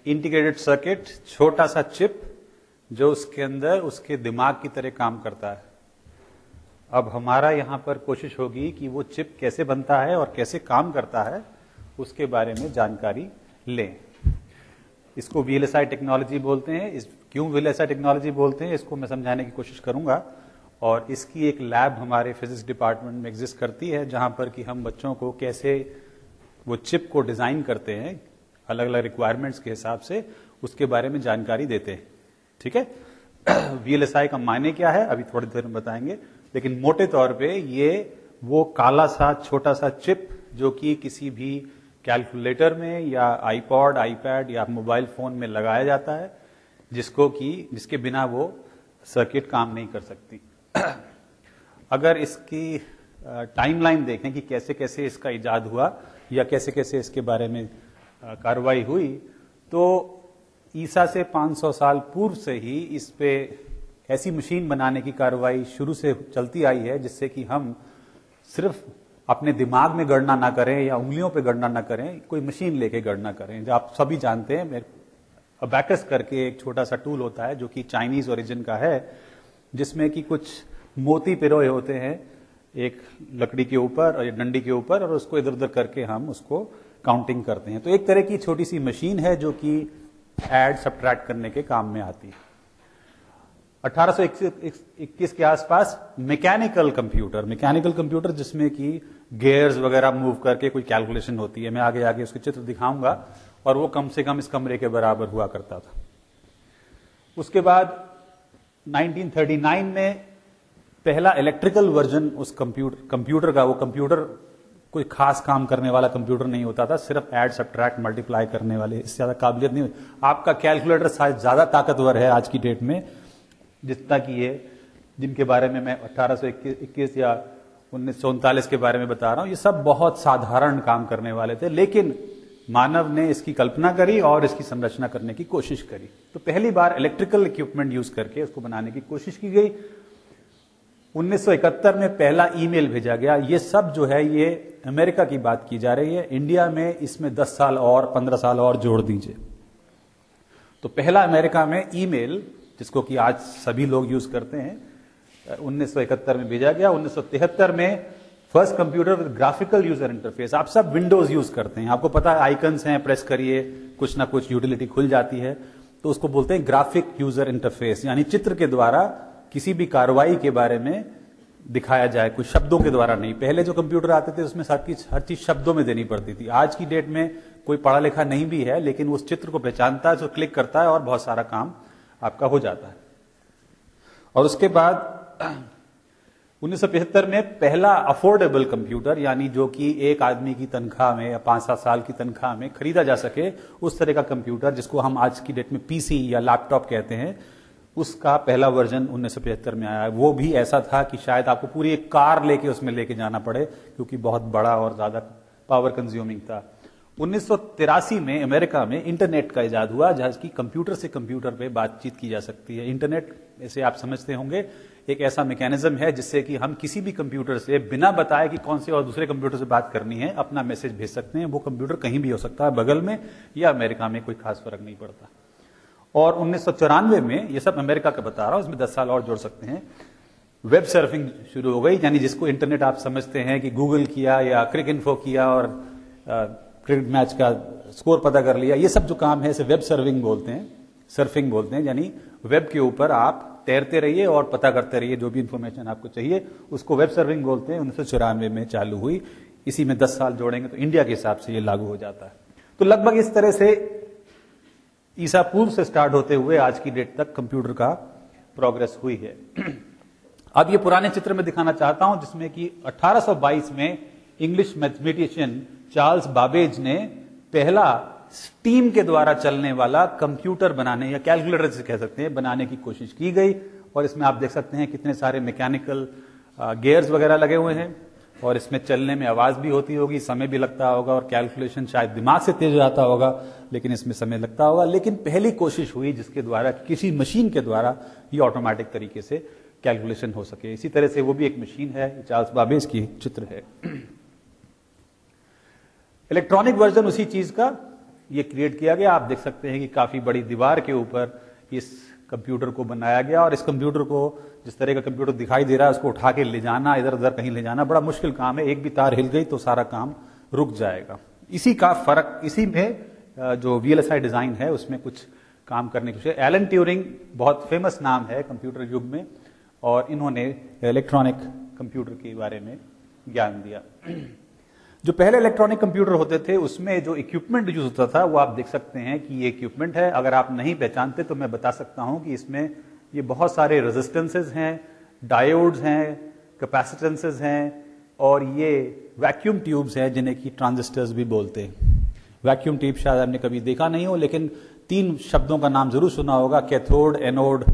Integrated circuit, छोटा सा chip जो उसके अंदर उसके दिमाग की तरह काम करता है। अब हमारा यहां पर कोशिश होगी कि वो चिप कैसे बनता है और कैसे काम करता है उसके बारे में जानकारी लें। इसको वीएलएसआई टेक्नोलॉजी बोलते हैं। क्यों वीएलएसआई टेक्नोलॉजी बोलते हैं इसको मैं समझाने की कोशिश करूंगा। और इसकी एक लैब हमारे फिजिक्स डिपार्टमेंट में एग्जिस्ट करती है, जहां पर कि हम बच्चों को कैसे वो चिप को डिजाइन करते हैं अलग अलग रिक्वायरमेंट्स के हिसाब से, उसके बारे में जानकारी देते हैं। ठीक है, वीएलएसआई का मायने क्या है अभी थोड़ी देर में बताएंगे, लेकिन मोटे तौर पे ये वो काला सा छोटा सा चिप जो कि किसी भी कैलकुलेटर में या आईपॉड, आईपैड या मोबाइल फोन में लगाया जाता है, जिसके बिना वो सर्किट काम नहीं कर सकती। अगर इसकी टाइमलाइन देखें कि कैसे कैसे इसका इजाद हुआ या कैसे कैसे इसके बारे में कार्रवाई हुई, तो ईसा से 500 साल पूर्व से ही इस पे ऐसी मशीन बनाने की कार्रवाई शुरू से चलती आई है, जिससे कि हम सिर्फ अपने दिमाग में गणना ना करें या उंगलियों पे गणना ना करें, कोई मशीन लेके गणना करें। जो आप सभी जानते हैं, अबैकस करके एक छोटा सा टूल होता है जो कि चाइनीज ओरिजिन का है, जिसमें कि कुछ मोती पिरोए होते हैं एक लकड़ी के ऊपर और डंडी के ऊपर, और उसको इधर उधर करके हम उसको काउंटिंग करते हैं। तो एक तरह की छोटी सी मशीन है जो कि ऐड सब्ट्रैक्ट करने के काम में आती है। 1821 के आसपास मैकेनिकल कंप्यूटर जिसमें कि गियर्स वगैरह मूव करके कोई कैलकुलेशन होती है, मैं आगे आगे उसके चित्र दिखाऊंगा, और वो कम से कम इस कमरे के बराबर हुआ करता था। उसके बाद 1939 में पहला इलेक्ट्रिकल वर्जन उस कंप्यूटर का, वो कंप्यूटर कोई खास काम करने वाला कंप्यूटर नहीं होता था, सिर्फ ऐड सब्ट्रैक्ट मल्टीप्लाई करने वाले, इससे ज्यादा काबिलियत नहीं। आपका कैलकुलेटर शायद ज्यादा ताकतवर है आज की डेट में जितना कि ये जिनके बारे में मैं 1821 या 1939 के बारे में बता रहा हूं, ये सब बहुत साधारण काम करने वाले थे, लेकिन मानव ने इसकी कल्पना करी और इसकी संरचना करने की कोशिश करी। तो पहली बार इलेक्ट्रिकल इक्विपमेंट यूज करके उसको बनाने की कोशिश की गई। 1971 में पहला ईमेल भेजा गया। ये सब जो है ये अमेरिका की बात की जा रही है। इंडिया में इसमें 10 साल और 15 साल और जोड़ दीजिए। तो पहला अमेरिका में ईमेल, जिसको कि आज सभी लोग यूज करते हैं, 1971 में भेजा गया। 1973 में first computer with graphical user interface. आप सब विंडोज यूज करते हैं, आपको पता है आइकन्स हैं, प्रेस करिए कुछ ना कुछ यूटिलिटी खुल जाती है, तो उसको बोलते हैं ग्राफिक यूजर इंटरफेस, यानी चित्र के द्वारा किसी भी कार्रवाई के बारे में दिखाया जाए, कुछ शब्दों के द्वारा नहीं। पहले जो कंप्यूटर आते थे उसमें हर चीज शब्दों में देनी पड़ती थी। आज की डेट में कोई पढ़ा लिखा नहीं भी है, लेकिन उस चित्र को पहचानता है, तो क्लिक करता है और बहुत सारा काम आपका हो जाता है। और उसके बाद 1975 में पहला अफोर्डेबल कंप्यूटर, यानी जो कि एक आदमी की तनख्वाह में या 5-7 साल की तनख्वाह में खरीदा जा सके, उस तरह का कंप्यूटर जिसको हम आज की डेट में पीसी या लैपटॉप कहते हैं, उसका पहला वर्जन 1975 में आया। वो भी ऐसा था कि शायद आपको पूरी एक कार लेके उसमें लेके जाना पड़े, क्योंकि बहुत बड़ा और ज्यादा पावर कंज्यूमिंग था। 1983 में अमेरिका में इंटरनेट का इजाद हुआ, जहां की कंप्यूटर से कंप्यूटर पे बातचीत की जा सकती है। इंटरनेट, ऐसे आप समझते होंगे, एक ऐसा मैकेनिज्म है जिससे कि हम किसी भी कंप्यूटर से बिना बताए कि कौन से और दूसरे कंप्यूटर से बात करनी है, अपना मैसेज भेज सकते हैं। वो कंप्यूटर कहीं भी हो सकता है, बगल में या अमेरिका में, कोई खास फर्क नहीं पड़ता। और 1994 में, ये सब अमेरिका का बता रहा हूं, इसमें 10 साल और जोड़ सकते हैं, वेब सर्फिंग शुरू हो गई, यानी जिसको इंटरनेट आप समझते हैं कि गूगल किया या क्रिकइन्फो किया और क्रिकेट मैच का स्कोर पता कर लिया। ये सब जो काम है इसे वेब सर्फिंग बोलते हैं, यानी वेब के ऊपर आप तैरते रहिए और पता करते रहिए जो भी इंफॉर्मेशन आपको चाहिए, उसको वेब सर्फिंग बोलते हैं। 1994 में चालू हुई। इसी में 10 साल जोड़ेंगे तो इंडिया के हिसाब से ये लागू हो जाता है। तो लगभग इस तरह से ईसा पूर्व से स्टार्ट होते हुए आज की डेट तक कंप्यूटर का प्रोग्रेस हुई है। अब ये पुराने चित्र में दिखाना चाहता हूं, जिसमें कि 1822 में इंग्लिश मैथमेटिशियन चार्ल्स बाबेज ने पहला स्टीम के द्वारा चलने वाला कंप्यूटर बनाने, या कैलकुलेटर से कह सकते हैं, बनाने की कोशिश की गई। और इसमें आप देख सकते हैं कितने सारे मैकेनिकल गियर्स वगैरह लगे हुए हैं, और इसमें चलने में आवाज भी होती होगी, समय भी लगता होगा, और कैलकुलेशन शायद दिमाग से तेज जाता होगा, लेकिन इसमें समय लगता होगा। लेकिन पहली कोशिश हुई जिसके द्वारा किसी मशीन के द्वारा ये ऑटोमेटिक तरीके से कैलकुलेशन हो सके। इसी तरह से वो भी एक मशीन है, चार्ल्स बाबेज की चित्र है। इलेक्ट्रॉनिक वर्जन उसी चीज का ये क्रिएट किया गया। आप देख सकते हैं कि काफी बड़ी दीवार के ऊपर इस कंप्यूटर को बनाया गया, और इस कंप्यूटर को, जिस तरह का कंप्यूटर दिखाई दे रहा है, उसको उठा के ले जाना, इधर उधर कहीं ले जाना बड़ा मुश्किल काम है। एक भी तार हिल गई तो सारा काम रुक जाएगा। इसी का फर्क, इसी में जो VLSI डिजाइन है उसमें कुछ काम करने की कोशिश। एलन ट्यूरिंग बहुत फेमस नाम है कंप्यूटर युग में, और इन्होंने इलेक्ट्रॉनिक कंप्यूटर के बारे में ज्ञान दिया। जो पहले इलेक्ट्रॉनिक कंप्यूटर होते थे उसमें जो इक्विपमेंट यूज होता था वो आप देख सकते हैं कि ये इक्विपमेंट है। अगर आप नहीं पहचानते तो मैं बता सकता हूं कि इसमें ये बहुत सारे रेजिस्टेंसेस हैं, डायोड्स हैं, कैपेसिटेंसेस हैं, और ये वैक्यूम ट्यूब्स हैं जिन्हें कि ट्रांजिस्टर्स भी बोलते हैं। वैक्यूम ट्यूब शायद आपने कभी देखा नहीं हो, लेकिन 3 शब्दों का नाम जरूर सुना होगा, कैथोड, एनोड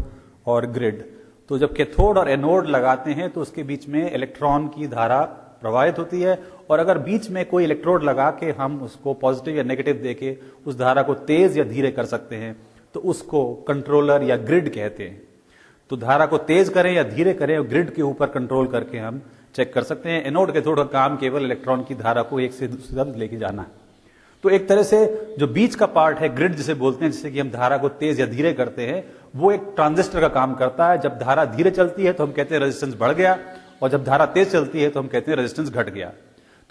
और ग्रिड। तो जब कैथोड और एनोड लगाते हैं तो उसके बीच में इलेक्ट्रॉन की धारा प्रवाहित होती है, और अगर बीच में कोई इलेक्ट्रोड लगा के हम उसको पॉजिटिव या नेगेटिव देके उस धारा को तेज या धीरे कर सकते हैं तो उसको कंट्रोलर या ग्रिड कहते हैं। तो धारा को तेज करें या धीरे करें और ग्रिड के ऊपर कंट्रोल करके हम चेक कर सकते हैं। एनोड कैथोड का काम केवल इलेक्ट्रॉन की धारा को एक से दूसरी तरफ लेके जाना है। तो एक तरह से जो बीच का पार्ट है, ग्रिड जिसे बोलते हैं, जिससे कि हम धारा को तेज या धीरे करते हैं, वो एक ट्रांजिस्टर का काम करता है। जब धारा धीरे चलती है तो हम कहते हैं रेजिस्टेंस बढ़ गया, और जब धारा तेज चलती है तो हम कहते हैं रेजिस्टेंस घट गया।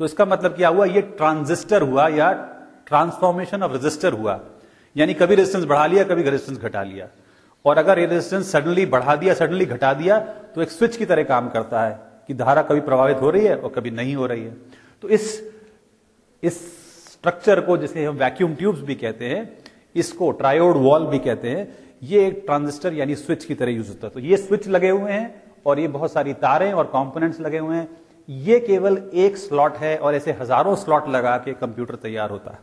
तो इसका मतलब क्या हुआ, ये ट्रांजिस्टर हुआ या ट्रांसफॉर्मेशन ऑफ रेजिस्टर हुआ। यानी कभी रेजिस्टेंस बढ़ा लिया, कभी रेजिस्टेंस घटा लिया। और अगर ये रेजिस्टेंस सडनली बढ़ा दिया, सडनली घटा दिया, तो एक स्विच की तरह काम करता है कि धारा कभी प्रभावित हो रही है और कभी नहीं हो रही है। तो इस स्ट्रक्चर को, जिसे हम वैक्यूम ट्यूब्स भी कहते हैं, इसको ट्रायोड वॉल भी कहते हैं, ये एक ट्रांजिस्टर यानी स्विच की तरह यूज होता है। तो ये स्विच लगे हुए हैं और ये बहुत सारी तारें और कंपोनेंट्स लगे हुए हैं। ये केवल एक स्लॉट है और ऐसे हजारों स्लॉट लगा के कंप्यूटर तैयार होता है।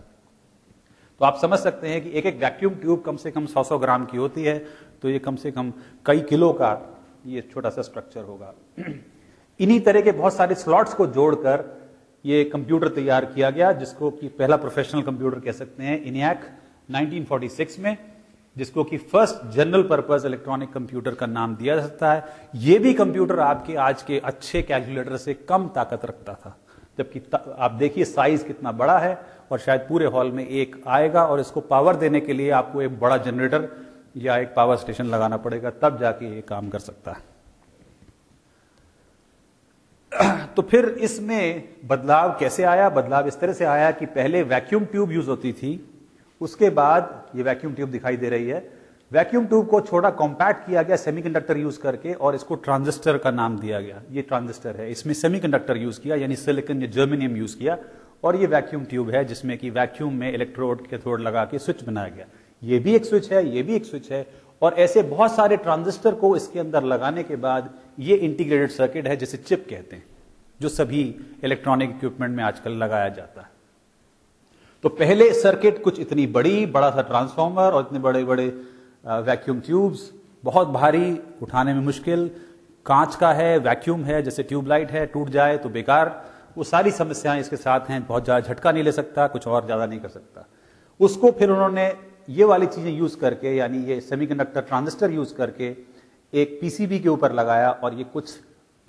तो आप समझ सकते हैं कि एक एक वैक्यूम ट्यूब कम से कम 100-100 ग्राम की होती है, तो ये कम से कम कई किलो का ये छोटा सा स्ट्रक्चर होगा। इन्हीं तरह के बहुत सारे स्लॉट्स को जोड़कर ये कंप्यूटर तैयार किया गया, जिसको कि पहला प्रोफेशनल कंप्यूटर कह सकते हैं, ENIAC 1946 में, जिसको कि first general purpose electronic computer का नाम दिया जा सकता है। यह भी कंप्यूटर आपके आज के अच्छे कैलकुलेटर से कम ताकत रखता था, जबकि आप देखिए साइज कितना बड़ा है, और शायद पूरे हॉल में एक आएगा, और इसको पावर देने के लिए आपको एक बड़ा जनरेटर या एक पावर स्टेशन लगाना पड़ेगा, तब जाके ये काम कर सकता है। तो फिर इसमें बदलाव कैसे आया? बदलाव इस तरह से आया कि पहले वैक्यूम ट्यूब यूज होती थी, उसके बाद ये वैक्यूम ट्यूब दिखाई दे रही है, वैक्यूम ट्यूब को छोटा कॉम्पैक्ट किया गया सेमीकंडक्टर यूज करके, और इसको ट्रांजिस्टर का नाम दिया गया। ये ट्रांजिस्टर है, इसमें सेमीकंडक्टर यूज किया, यानी सिलिकॉन या जर्मेनियम यूज किया, और ये वैक्यूम ट्यूब है जिसमें कि वैक्यूम में इलेक्ट्रोड कैथोड लगा के स्विच बनाया गया। ये भी एक स्विच है, ये भी एक स्विच है, और ऐसे बहुत सारे ट्रांजिस्टर को इसके अंदर लगाने के बाद ये इंटीग्रेटेड सर्किट है, जिसे चिप कहते हैं, जो सभी इलेक्ट्रॉनिक इक्विपमेंट में आजकल लगाया जाता है। तो पहले सर्किट कुछ इतनी बड़ा सा ट्रांसफॉर्मर और इतने बड़े बड़े वैक्यूम ट्यूब्स, बहुत भारी, उठाने में मुश्किल, कांच का है, वैक्यूम है, जैसे ट्यूबलाइट है, टूट जाए तो बेकार, वो सारी समस्याएं इसके साथ हैं। बहुत ज्यादा झटका नहीं ले सकता, कुछ और ज्यादा नहीं कर सकता। उसको फिर उन्होंने ये वाली चीजें यूज करके, यानी ये सेमीकंडक्टर ट्रांजिस्टर यूज करके एक पीसीबी के ऊपर लगाया, और ये कुछ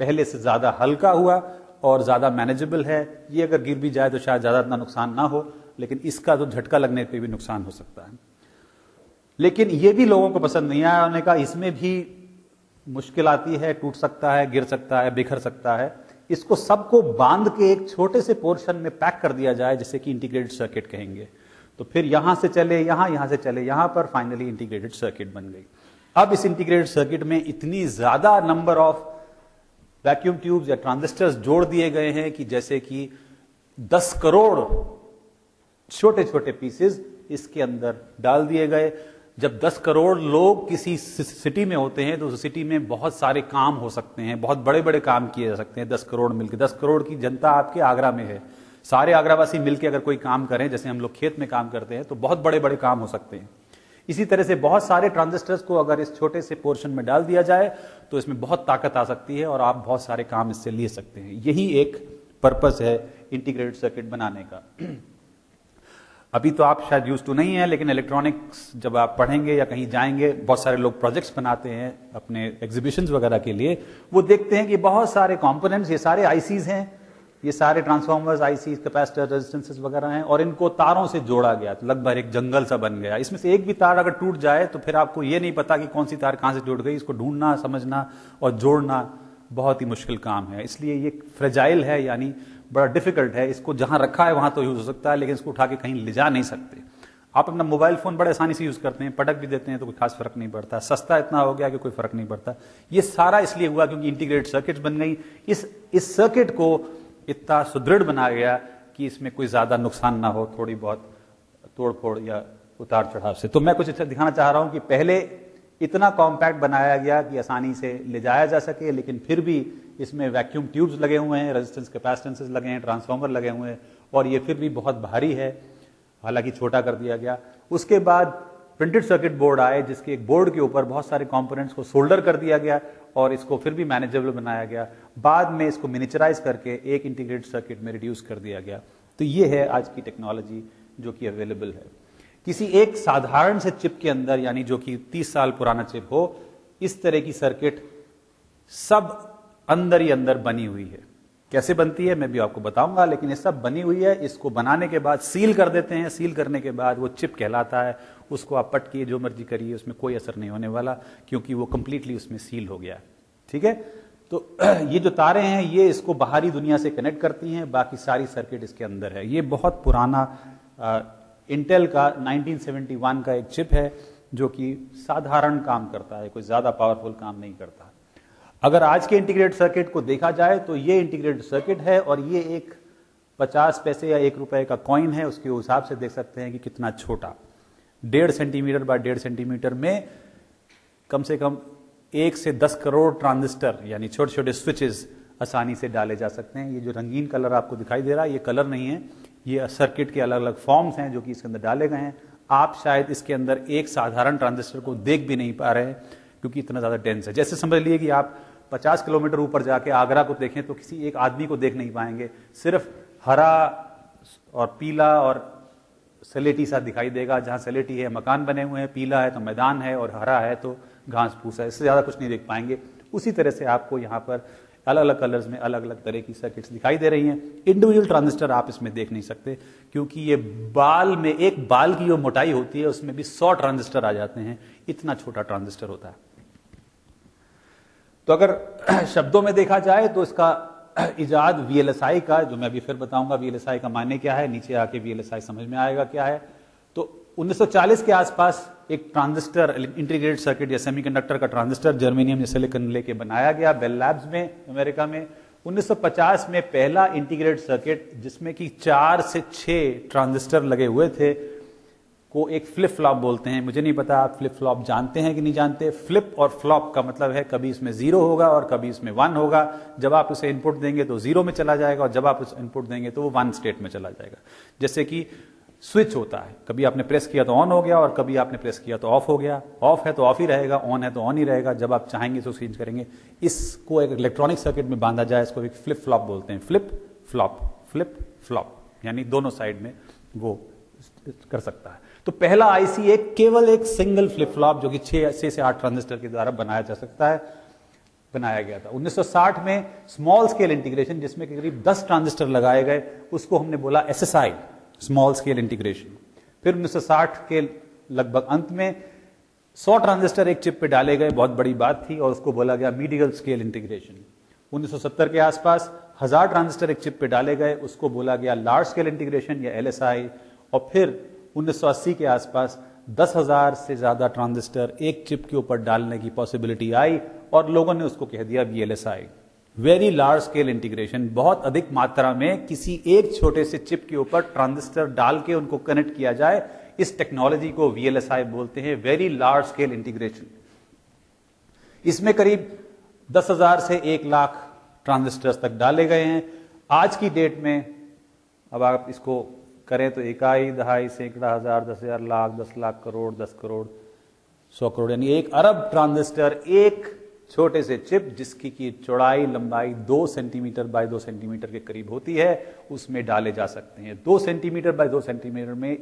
पहले से ज्यादा हल्का हुआ और ज्यादा मैनेजेबल है। ये अगर गिर भी जाए तो शायद ज्यादा इतना नुकसान ना हो, लेकिन इसका तो झटका लगने पे भी नुकसान हो सकता है। लेकिन ये भी लोगों को पसंद नहीं आया, उन्होंने कहा इसमें भी मुश्किल आती है, टूट सकता है, गिर सकता है, बिखर सकता है, इसको सबको बांध के एक छोटे से पोर्शन में पैक कर दिया जाए, जिसे कि इंटीग्रेटेड सर्किट कहेंगे। तो फिर यहां से चले यहां से चले यहां पर, फाइनली इंटीग्रेटेड सर्किट बन गई। अब इस इंटीग्रेटेड सर्किट में इतनी ज्यादा नंबर ऑफ वैक्यूम ट्यूब्स या ट्रांजिस्टर्स जोड़ दिए गए हैं कि जैसे कि 10 करोड़ छोटे छोटे पीसेस इसके अंदर डाल दिए गए। जब 10 करोड़ लोग किसी सिटी में होते हैं तो उस सिटी में बहुत सारे काम हो सकते हैं, बहुत बड़े बड़े काम किए जा सकते हैं। 10 करोड़ मिलकर, 10 करोड़ की जनता आपके आगरा में है, सारे आगरावासी मिलकर अगर कोई काम करें, जैसे हम लोग खेत में काम करते हैं, तो बहुत बड़े बड़े काम हो सकते हैं। इसी तरह से बहुत सारे ट्रांजिस्टर्स को अगर इस छोटे से पोर्शन में डाल दिया जाए तो इसमें बहुत ताकत आ सकती है और आप बहुत सारे काम इससे ले सकते हैं। यही एक पर्पस है इंटीग्रेटेड सर्किट बनाने का। अभी तो आप शायद यूज टू नहीं है, लेकिन इलेक्ट्रॉनिक्स जब आप पढ़ेंगे या कहीं जाएंगे, बहुत सारे लोग प्रोजेक्ट्स बनाते हैं अपने एग्जीबिशंस वगैरह के लिए, वो देखते हैं कि बहुत सारे कंपोनेंट्स, ये सारे आईसीज हैं, ये सारे ट्रांसफॉर्मर्स, आईसी, कैपेसिटर, रेजिस्टेंसेस वगैरह हैं और इनको तारों से जोड़ा गया, तो लगभग एक जंगल सा बन गया। इसमें से एक भी तार अगर टूट जाए तो फिर आपको ये नहीं पता कि कौन सी तार कहां से जुड़ गई। इसको ढूंढना, समझना और जोड़ना बहुत ही मुश्किल काम है। इसलिए ये फ्रेजाइल है, यानी बड़ा डिफिकल्ट है। इसको जहां रखा है वहां तो यूज हो सकता है, लेकिन इसको उठा के कहीं ले जा नहीं सकते। आप अपना मोबाइल फोन बड़े आसानी से यूज करते हैं, पटक भी देते हैं तो कोई खास फर्क नहीं पड़ता। सस्ता इतना हो गया कि कोई फर्क नहीं पड़ता। ये सारा इसलिए हुआ क्योंकि इंटीग्रेटेड सर्किट्स बन गई। इस सर्किट को इतना सुदृढ़ बनाया गया कि इसमें कोई ज्यादा नुकसान ना हो, थोड़ी बहुत तोड़ फोड़ या उतार चढ़ाव से। तो मैं कुछ अच्छा दिखाना चाह रहा हूं कि पहले इतना कॉम्पैक्ट बनाया गया कि आसानी से ले जाया जा सके, लेकिन फिर भी इसमें वैक्यूम ट्यूब्स लगे हुए हैं, रेजिस्टेंस कैपेसिटेंसेस लगे हैं, ट्रांसफार्मर लगे हुए हैं, और ये फिर भी बहुत भारी है, हालांकि छोटा कर दिया गया। उसके बाद प्रिंटेड सर्किट बोर्ड आए, जिसके एक बोर्ड के ऊपर बहुत सारे कंपोनेंट्स को सोल्डर कर दिया गया और इसको फिर भी मैनेजेबल बनाया गया। बाद में इसको मिनिचराइज करके एक इंटीग्रेटेड सर्किट में रिड्यूस कर दिया गया। तो ये है आज की टेक्नोलॉजी जो कि अवेलेबल है। किसी एक साधारण से चिप के अंदर, यानी जो कि 30 साल पुराना चिप हो, इस तरह की सर्किट सब अंदर ही अंदर बनी हुई है। कैसे बनती है मैं भी आपको बताऊंगा, लेकिन ये सब बनी हुई है। इसको बनाने के बाद सील कर देते हैं। सील करने के बाद वो चिप कहलाता है। उसको आप पटकिए, जो मर्जी करिए, उसमें कोई असर नहीं होने वाला, क्योंकि वो कंप्लीटली उसमें सील हो गया। ठीक है, तो ये जो तारें हैं ये इसको बाहरी दुनिया से कनेक्ट करती हैं, बाकी सारी सर्किट इसके अंदर है। ये बहुत पुराना इंटेल का 1971 का एक चिप है, जो कि साधारण काम करता है, कोई ज्यादा पावरफुल काम नहीं करता। अगर आज के इंटीग्रेटेड सर्किट को देखा जाए तो ये इंटीग्रेटेड सर्किट है, और ये एक 50 पैसे या 1 रुपए का कॉइन है। उसके हिसाब से देख सकते हैं कि कितना छोटा, 1.5 सेंटीमीटर बाय 1.5 सेंटीमीटर में कम से कम 1 से 10 करोड़ ट्रांजिस्टर, यानी छोटे छोटे स्विचेस आसानी से डाले जा सकते हैं। ये जो रंगीन कलर आपको दिखाई दे रहा है, ये कलर नहीं है, ये सर्किट के अलग अलग फॉर्म्स हैं जो कि इसके अंदर डाले गए हैं। आप शायद इसके अंदर एक साधारण ट्रांजिस्टर को देख भी नहीं पा रहे हैं, क्योंकि इतना ज्यादा डेंस है। जैसे समझ लिए कि आप 50 किलोमीटर ऊपर जाके आगरा को देखें तो किसी एक आदमी को देख नहीं पाएंगे, सिर्फ हरा और पीला और सलेटी सा दिखाई देगा। जहां सलेटी है मकान बने हुए हैं, पीला है तो मैदान है, और हरा है तो घास फूस है। इससे ज्यादा कुछ नहीं देख पाएंगे। उसी तरह से आपको यहाँ पर अलग अलग कलर्स में अलग अलग तरह की सर्किट्स दिखाई दे रही हैं। इंडिविजुअल ट्रांजिस्टर आप इसमें देख नहीं सकते, क्योंकि ये बाल में, एक बाल की जो मोटाई होती है उसमें भी 100 ट्रांजिस्टर आ जाते हैं। इतना छोटा ट्रांजिस्टर होता है। तो अगर शब्दों में देखा जाए तो इसका इजाद वीएलएसआई का, जो मैं अभी फिर बताऊंगा वीएलएसआई का मायने क्या है, नीचे आके वीएलएसआई समझ में आएगा क्या है। तो 1940 के आसपास एक ट्रांजिस्टर, इंटीग्रेटेड सर्किट या सेमीकंडक्टर का ट्रांजिस्टर जर्मेनियम या सिलिकॉन लेके बनाया गया बेल लैब्स में, अमेरिका में। 1950 में पहला इंटीग्रेटेड सर्किट, जिसमें कि 4 से 6 ट्रांजिस्टर लगे हुए थे, को एक फ्लिप फ्लॉप बोलते हैं। मुझे नहीं पता आप फ्लिप फ्लॉप जानते हैं कि नहीं जानते। फ्लिप और फ्लॉप का मतलब है कभी इसमें 0 होगा और कभी इसमें 1 होगा। जब आप उसे इनपुट देंगे तो 0 में चला जाएगा, और जब आप उसे इनपुट देंगे तो वो 1 स्टेट में चला जाएगा। जैसे कि स्विच होता है, कभी आपने प्रेस किया तो ऑन हो गया, और कभी आपने प्रेस किया तो ऑफ हो गया। ऑफ है तो ऑफ ही रहेगा, ऑन है तो ऑन ही रहेगा। जब आप चाहेंगे तो चेंज करेंगे। इसको एक इलेक्ट्रॉनिक सर्किट में बांधा जाए, इसको एक फ्लिप फ्लॉप बोलते हैं। फ्लिप फ्लॉप, फ्लिप फ्लॉप, यानी दोनों साइड में वो कर सकता है। तो पहला आईसी केवल एक सिंगल फ्लिप फ्लॉप, जो कि 6 से 8 ट्रांजिस्टर के द्वारा बनाया जा सकता है, बनाया गया था। 1960 में स्मॉल स्केल इंटीग्रेशन, जिसमें करीब 10 ट्रांजिस्टर लगाए गए, उसको हमने बोला एसएसआई, स्मॉल स्केल इंटीग्रेशन। फिर 1960 के लगभग अंत में 100 ट्रांजिस्टर एक चिप पे डाले गए, बहुत बड़ी बात थी, और उसको बोला गया मीडियल स्केल इंटीग्रेशन। 1970 के आसपास 1000 ट्रांजिस्टर एक चिप पे डाले गए, उसको बोला गया लार्ज स्केल इंटीग्रेशन या एलएसआई। और फिर 1980 के आसपास 10,000 से ज्यादा ट्रांजिस्टर एक चिप के ऊपर डालने की पॉसिबिलिटी आई, और लोगों ने उसको कह दिया VLSI, very large scale integration. बहुत अधिक मात्रा में किसी एक छोटे से चिप के ऊपर ट्रांजिस्टर डाल के उनको कनेक्ट किया जाए, इस टेक्नोलॉजी को वीएलएसआई बोलते हैं, वेरी लार्ज स्केल इंटीग्रेशन। इसमें करीब 10,000 से 1 लाख ट्रांजिस्टर्स तक डाले गए हैं। आज की डेट में अब आप इसको करें तो इकाई, दहाई, सैकड़ा, हजार, 10,000, लाख, 10 लाख, करोड़, 10 करोड़, 100 करोड़, यानी 1 अरब ट्रांजिस्टर एक छोटे से चिप, जिसकी की चौड़ाई लंबाई 2 सेंटीमीटर बाय 2 सेंटीमीटर के करीब होती है, उसमें डाले जा सकते हैं। 2 सेंटीमीटर बाय 2 सेंटीमीटर में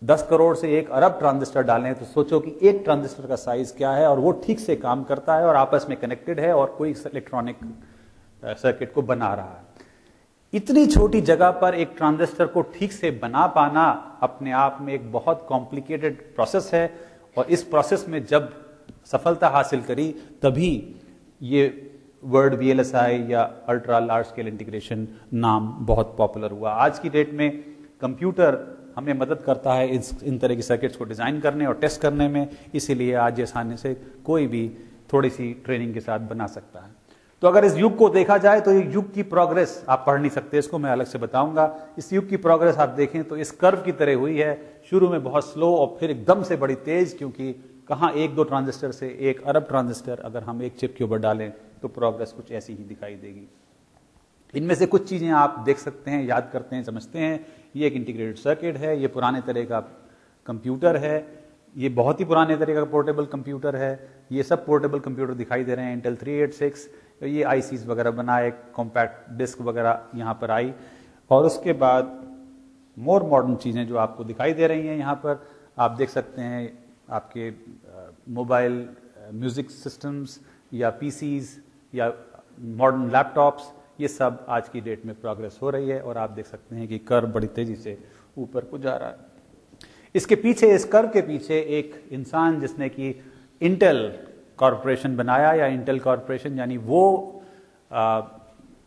10 करोड़ से 1 अरब ट्रांजिस्टर डालें, तो सोचो कि एक ट्रांजिस्टर का साइज क्या है, और वो ठीक से काम करता है और आपस में कनेक्टेड है और कोई इलेक्ट्रॉनिक सर्किट को बना रहा है। इतनी छोटी जगह पर एक ट्रांजिस्टर को ठीक से बना पाना अपने आप में एक बहुत कॉम्प्लिकेटेड प्रोसेस है, और इस प्रोसेस में जब सफलता हासिल करी तभी ये वर्ड वीएलएसआई या अल्ट्रा लार्ज स्केल इंटीग्रेशन नाम बहुत पॉपुलर हुआ। आज की डेट में कंप्यूटर हमें मदद करता है इन तरह की सर्किट्स को डिजाइन करने और टेस्ट करने में, इसीलिए आज आसानी से कोई भी थोड़ी सी ट्रेनिंग के साथ बना सकता है। तो अगर इस युग को देखा जाए तो ये युग की प्रोग्रेस आप पढ़ नहीं सकते, इसको मैं अलग से बताऊंगा। इस युग की प्रोग्रेस आप देखें तो इस कर्व की तरह हुई है, शुरू में बहुत स्लो और फिर एकदम से बड़ी तेज, क्योंकि कहाँ एक दो ट्रांजिस्टर से 1 अरब ट्रांजिस्टर अगर हम एक चिप के ऊपर डालें तो प्रोग्रेस कुछ ऐसी ही दिखाई देगी। इनमें से कुछ चीजें आप देख सकते हैं, याद करते हैं, समझते हैं। ये एक इंटीग्रेटेड सर्किट है, ये पुराने तरह का कंप्यूटर है, ये बहुत ही पुराने तरह का पोर्टेबल कंप्यूटर है। ये सब पोर्टेबल कंप्यूटर दिखाई दे रहे हैं, इंटेल 386, ये आईसीज वगैरह बनाए, कॉम्पैक्ट डिस्क वगैरह यहाँ पर आई, और उसके बाद मोर मॉडर्न चीजें जो आपको दिखाई दे रही हैं यहाँ पर आप देख सकते हैं। आपके मोबाइल म्यूजिक सिस्टम्स या पीसीज या मॉडर्न लैपटॉप्स, ये सब आज की डेट में प्रोग्रेस हो रही है, और आप देख सकते हैं कि कर्व बड़ी तेजी से ऊपर को जा रहा है। इसके पीछे, इस कर्व के पीछे एक इंसान जिसने कि इंटेल कॉरपोरेशन बनाया, या इंटेल कॉरपोरेशन यानी वो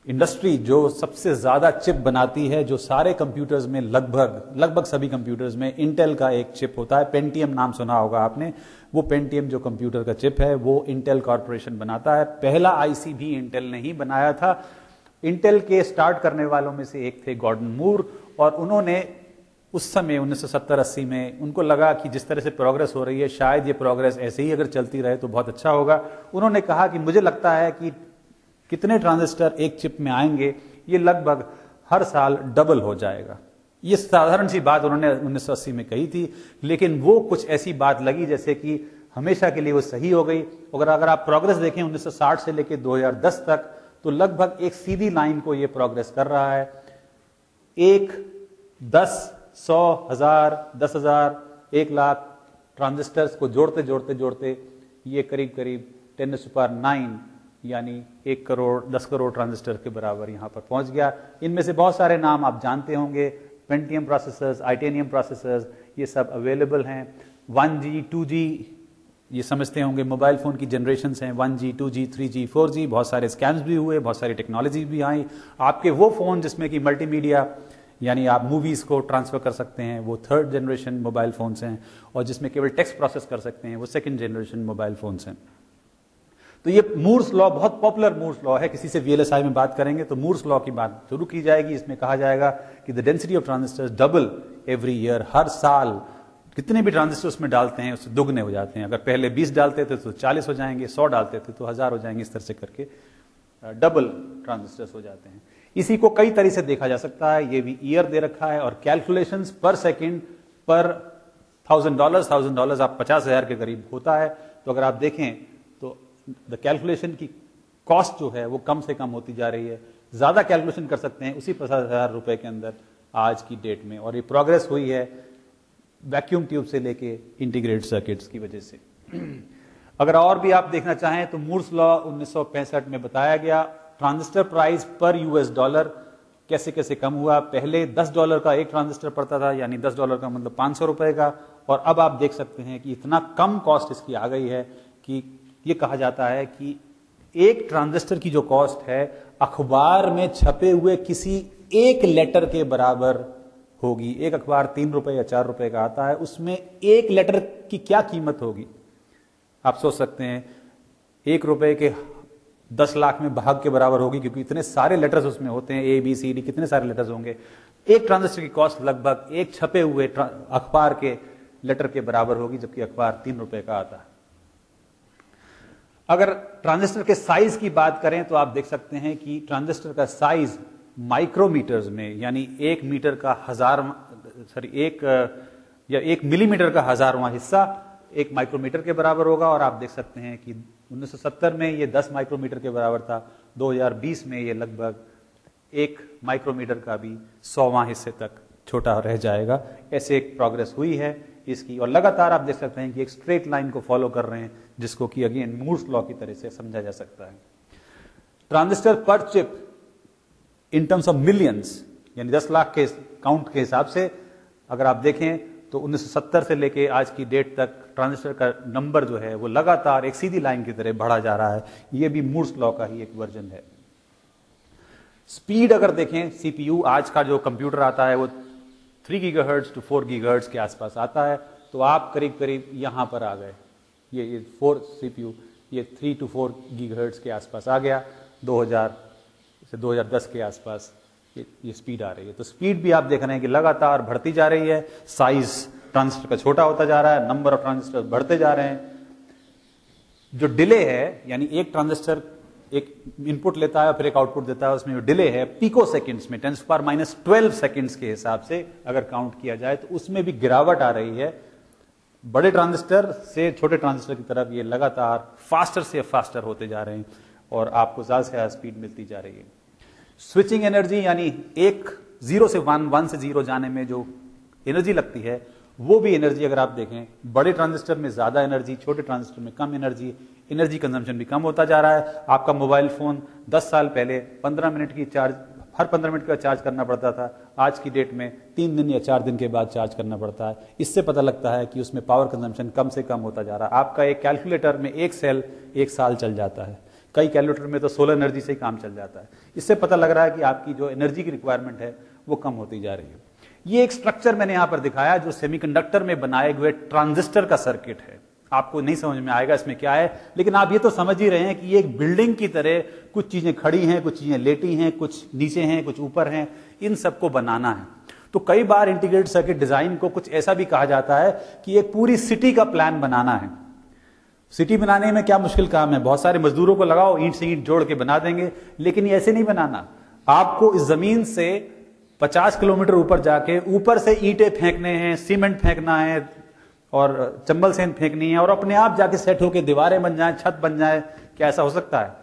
इंडस्ट्री जो सबसे ज्यादा चिप बनाती है, जो सारे कंप्यूटर्स में लगभग सभी कंप्यूटर्स में इंटेल का एक चिप होता है। पेंटियम नाम सुना होगा आपने, वो पेंटियम जो कंप्यूटर का चिप है वो इंटेल कॉरपोरेशन बनाता है। पहला आईसी भी इंटेल ने ही बनाया था। इंटेल के स्टार्ट करने वालों में से एक थे गॉर्डन मूर, और उन्होंने उस समय 1970-80 में उनको लगा कि जिस तरह से प्रोग्रेस हो रही है, शायद ये प्रोग्रेस ऐसे ही अगर चलती रहे तो बहुत अच्छा होगा। उन्होंने कहा कि मुझे लगता है कि कितने ट्रांजिस्टर एक चिप में आएंगे, ये लगभग हर साल डबल हो जाएगा। ये साधारण सी बात उन्होंने 1980 में कही थी, लेकिन वो कुछ ऐसी बात लगी जैसे कि हमेशा के लिए वो सही हो गई। अगर आप प्रोग्रेस देखें 1960 से लेकर 2010 तक, तो लगभग एक सीधी लाइन को ये प्रोग्रेस कर रहा है। 1, 10, 100, 1000, 10,000, 1 लाख ट्रांजिस्टर्स को जोड़ते ये करीब 10⁹ यानी 1 करोड़ 10 करोड़ ट्रांजिस्टर के बराबर यहां पर पहुंच गया। इनमें से बहुत सारे नाम आप जानते होंगे, पेंटियम प्रोसेसर्स, आइटेनियम प्रोसेसर्स, ये सब अवेलेबल हैं। 1G, 2G ये समझते होंगे, मोबाइल फोन की जनरेशन्स हैं, 1G, 2G, 3G, 4G, बहुत सारे स्कैम्स भी हुए, बहुत सारी टेक्नोलॉजी भी आई। आपके वो फोन जिसमें कि मल्टीमीडिया यानी आप मूवीज को ट्रांसफर कर सकते हैं, वो 3rd जनरेशन मोबाइल फोन्स हैं, और जिसमें केवल टेक्स्ट प्रोसेस कर सकते हैं, वो 2nd जनरेशन मोबाइल फोन्स हैं। तो ये मूर्स लॉ बहुत पॉपुलर मूर्स लॉ है। किसी से वीएलएसआई में बात करेंगे तो मूर्स लॉ की बात शुरू की जाएगी। इसमें कहा जाएगा कि the density of transistors double every year, हर साल कितने भी ट्रांजिस्टर उसमें डालते हैं उससे दुगने हो जाते हैं। अगर पहले 20 डालते थे तो 40 हो जाएंगे, 100 डालते थे तो 1000 हो जाएंगे, इस तरह से करके डबल ट्रांजिस्टर्स हो जाते हैं। इसी को कई तरह से देखा जा सकता है, ये भी ईयर दे रखा है, और कैलकुलेशंस पर सेकंड पर $1000 आप 50,000 के करीब होता है। तो अगर आप देखें तो द कैलकुलेशन की कॉस्ट जो है वो कम से कम होती जा रही है। ज्यादा कैलकुलेशन कर सकते हैं उसी 50,000 रुपए के अंदर आज की डेट में, और ये प्रोग्रेस हुई है वैक्यूम ट्यूब से लेके इंटीग्रेटेड सर्किट्स की वजह से। अगर और भी आप देखना चाहें तो मूर्स लॉ 1965 में बताया गया। ट्रांजिस्टर प्राइस पर यूएस डॉलर कैसे कैसे कम हुआ। पहले $10 का एक ट्रांजिस्टर पड़ता था, यानी $10 का मतलब 500 रुपए का, और अब आप देख सकते हैं कि इतना कम कॉस्ट इसकी आ गई है कि ये कहा जाता है कि एक ट्रांजिस्टर की जो कॉस्ट है अखबार में छपे हुए किसी एक लेटर के बराबर होगी। एक अखबार 3 रुपए या 4 रुपए का आता है, उसमें एक लेटर की क्या कीमत होगी आप सोच सकते हैं। 1 रुपए के 10 लाख में भाग के बराबर होगी, क्योंकि इतने सारे लेटर्स उसमें होते हैं, ABCD कितने सारे लेटर्स होंगे। एक ट्रांजिस्टर की कॉस्ट लगभग एक छपे हुए अखबार के लेटर के बराबर होगी, जबकि अखबार 3 रुपए का आता है। अगर ट्रांजिस्टर के साइज की बात करें तो आप देख सकते हैं कि ट्रांजिस्टर का साइज माइक्रोमीटर्स में, यानी 1 मीटर का 1 मिलीमीटर का 1000वां हिस्सा 1 माइक्रोमीटर के बराबर होगा। और आप देख सकते हैं कि 1970 में ये 10 माइक्रोमीटर के बराबर था, 2020 में ये लगभग 1 माइक्रोमीटर का भी 100वां हिस्से तक छोटा रह जाएगा। ऐसे एक प्रोग्रेस हुई है इसकी, और लगातार आप देख सकते हैं कि एक स्ट्रेट लाइन को फॉलो कर रहे हैं, जिसको कि अगेन मूर्स लॉ की तरह से समझा जा सकता है। ट्रांजिस्टर पर chip in terms of millions, यानी 10 लाख के काउंट के हिसाब से अगर आप देखें तो 1970 से लेके आज की डेट तक ट्रांजिस्टर का नंबर जो है वो लगातार एक सीधी लाइन की तरह बढ़ा जा रहा है। ये भी मूर्स लॉ का ही एक वर्जन है। स्पीड अगर देखें, सीपीयू आज का जो कंप्यूटर आता है वो 3 गीगाहर्ट्ज टू 4 गीगाहर्ट्ज के आसपास आता है, तो आप करीब करीब यहां पर आ गए। ये 4 सीपीयू ये 3 to 4 गीगाहर्ट्ज के आसपास आ गया। 2000 से 2010 के आसपास ये स्पीड आ रही है। तो स्पीड भी आप देख रहे हैं कि लगातार बढ़ती जा रही है। साइज ट्रांजिस्टर का छोटा होता जा रहा है, नंबर ऑफ ट्रांजिस्टर बढ़ते जा रहे हैं। जो डिले है, यानी एक ट्रांजिस्टर एक इनपुट लेता है और फिर एक आउटपुट देता है, उसमें जो डिले है पिको सेकंड्स में 10⁻12 सेकंड्स के हिसाब से अगर काउंट किया जाए तो उसमें भी गिरावट आ रही है। बड़े ट्रांजिस्टर से छोटे ट्रांजिस्टर की तरफ ये लगातार फास्टर से फास्टर होते जा रहे हैं और आपको ज्यादा से ज्यादा स्पीड मिलती जा रही है। स्विचिंग एनर्जी, यानी एक 0 से 1 से 0 जाने में जो एनर्जी लगती है, वो भी एनर्जी अगर आप देखें, बड़े ट्रांजिस्टर में ज्यादा एनर्जी, छोटे ट्रांजिस्टर में कम एनर्जी कंजम्पशन भी कम होता जा रहा है। आपका मोबाइल फोन 10 साल पहले 15 मिनट की चार्ज, हर 15 मिनट का चार्ज करना पड़ता था, आज की डेट में 3 दिन या 4 दिन के बाद चार्ज करना पड़ता है। इससे पता लगता है कि उसमें पावर कंजम्पशन कम से कम होता जा रहा है। आपका एक कैलकुलेटर में एक सेल 1 साल चल जाता है, कई कैलकुलेटर में तो सोलर एनर्जी से ही काम चल जाता है। इससे पता लग रहा है कि आपकी जो एनर्जी की रिक्वायरमेंट है वो कम होती जा रही है। ये एक स्ट्रक्चर मैंने यहां पर दिखाया जो सेमीकंडक्टर में बनाए हुए ट्रांजिस्टर का सर्किट है। आपको नहीं समझ में आएगा इसमें क्या है, लेकिन आप ये तो समझ ही रहे हैं कि ये एक बिल्डिंग की तरह कुछ चीजें खड़ी हैं, कुछ चीजें लेटी हैं, कुछ नीचे हैं, कुछ ऊपर हैं, इन सबको बनाना है। तो कई बार इंटीग्रेटेड सर्किट डिजाइन को कुछ ऐसा भी कहा जाता है कि एक पूरी सिटी का प्लान बनाना है। सिटी बनाने में क्या मुश्किल काम है, बहुत सारे मजदूरों को लगाओ, ईंट से ईंट जोड़ के बना देंगे, लेकिन ये ऐसे नहीं बनाना। आपको इस जमीन से 50 किलोमीटर ऊपर जाके ऊपर से ईंटें फेंकने हैं, सीमेंट फेंकना है और चंबल सेंध फेंकनी है और अपने आप जाके सेट होकर दीवारें बन जाए, छत बन जाए। क्या ऐसा हो सकता है?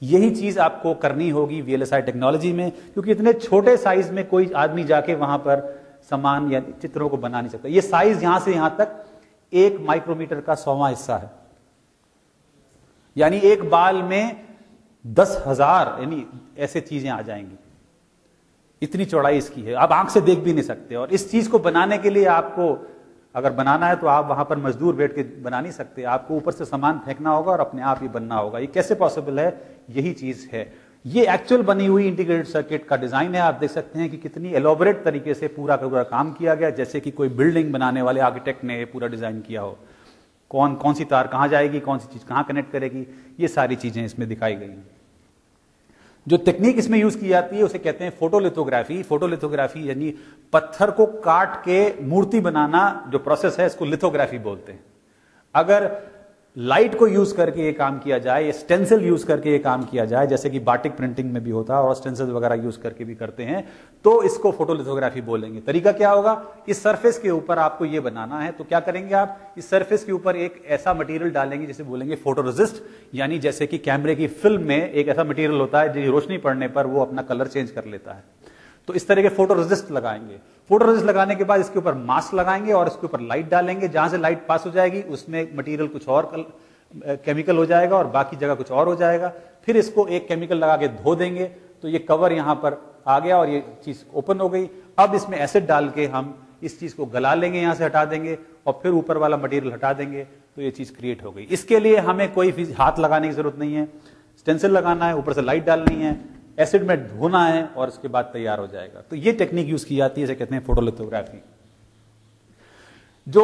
यही चीज आपको करनी होगी वीएलएसआई टेक्नोलॉजी में, क्योंकि इतने छोटे साइज में कोई आदमी जाके वहां पर सामान या चित्रों को बना नहीं सकता। ये साइज यहां से यहां तक 1 माइक्रोमीटर का 100वां हिस्सा है, यानी एक बाल में 10,000 यानी ऐसे चीजें आ जाएंगी। इतनी चौड़ाई इसकी है, आप आंख से देख भी नहीं सकते। और इस चीज को बनाने के लिए आपको अगर बनाना है तो आप वहां पर मजदूर बैठ के बना नहीं सकते, आपको ऊपर से सामान फेंकना होगा और अपने आप ही बनना होगा। ये कैसे पॉसिबल है? यही चीज है। ये एक्चुअल बनी हुई इंटीग्रेटेड सर्किट का डिजाइन है। आप देख सकते हैं कि कितनी एलोबरेट तरीके से पूरा का पूरा काम किया गया, जैसे कि कोई बिल्डिंग बनाने वाले आर्किटेक्ट ने पूरा डिजाइन किया हो। कौन सी तार कहां जाएगी, कौन सी चीज कहां कनेक्ट करेगी, ये सारी चीजें इसमें दिखाई गई हैं। जो टेक्निक इसमें यूज की जाती है उसे कहते हैं फोटोलिथोग्राफी। फोटोलिथोग्राफी यानी पत्थर को काट के मूर्ति बनाना, जो प्रोसेस है इसको लिथोग्राफी बोलते हैं। अगर लाइट को यूज करके ये काम किया जाए, स्टेंसिल यूज करके ये काम किया जाए, जैसे कि बाटिक प्रिंटिंग में भी होता है और स्टेंसिल वगैरह यूज करके भी करते हैं, तो इसको फोटोलिथोग्राफी बोलेंगे। तरीका क्या होगा? इस सरफेस के ऊपर आपको ये बनाना है, तो क्या करेंगे आप? इस सरफेस के ऊपर एक ऐसा मटेरियल डालेंगे जिसे बोलेंगे फोटोरेसिस्ट, यानी जैसे कि कैमरे की फिल्म में एक ऐसा मटेरियल होता है जो रोशनी पड़ने पर वो अपना कलर चेंज कर लेता है। तो इस तरह के फोटोरेसिस्ट लगाएंगे। फोटोरेसिस्ट लगाने के बाद इसके ऊपर मास्क लगाएंगे और इसके ऊपर लाइट डालेंगे। जहां से लाइट पास हो जाएगी उसमें मटेरियल कुछ और केमिकल हो जाएगा और बाकी जगह कुछ और हो जाएगा। फिर इसको एक केमिकल लगा के धो देंगे, तो ये कवर यहां पर आ गया और ये चीज ओपन हो गई। अब इसमें एसिड डाल के हम इस चीज को गला लेंगे, यहां से हटा देंगे और फिर ऊपर वाला मटेरियल हटा देंगे, तो ये चीज क्रिएट हो गई। इसके लिए हमें कोई हाथ लगाने की जरूरत नहीं है, स्टेंसिल लगाना है, ऊपर से लाइट डालनी है, एसिड में धोना है और उसके बाद तैयार हो जाएगा। तो ये टेक्निक यूज की जाती है, इसे कहते हैं फोटोलिथोग्राफी। जो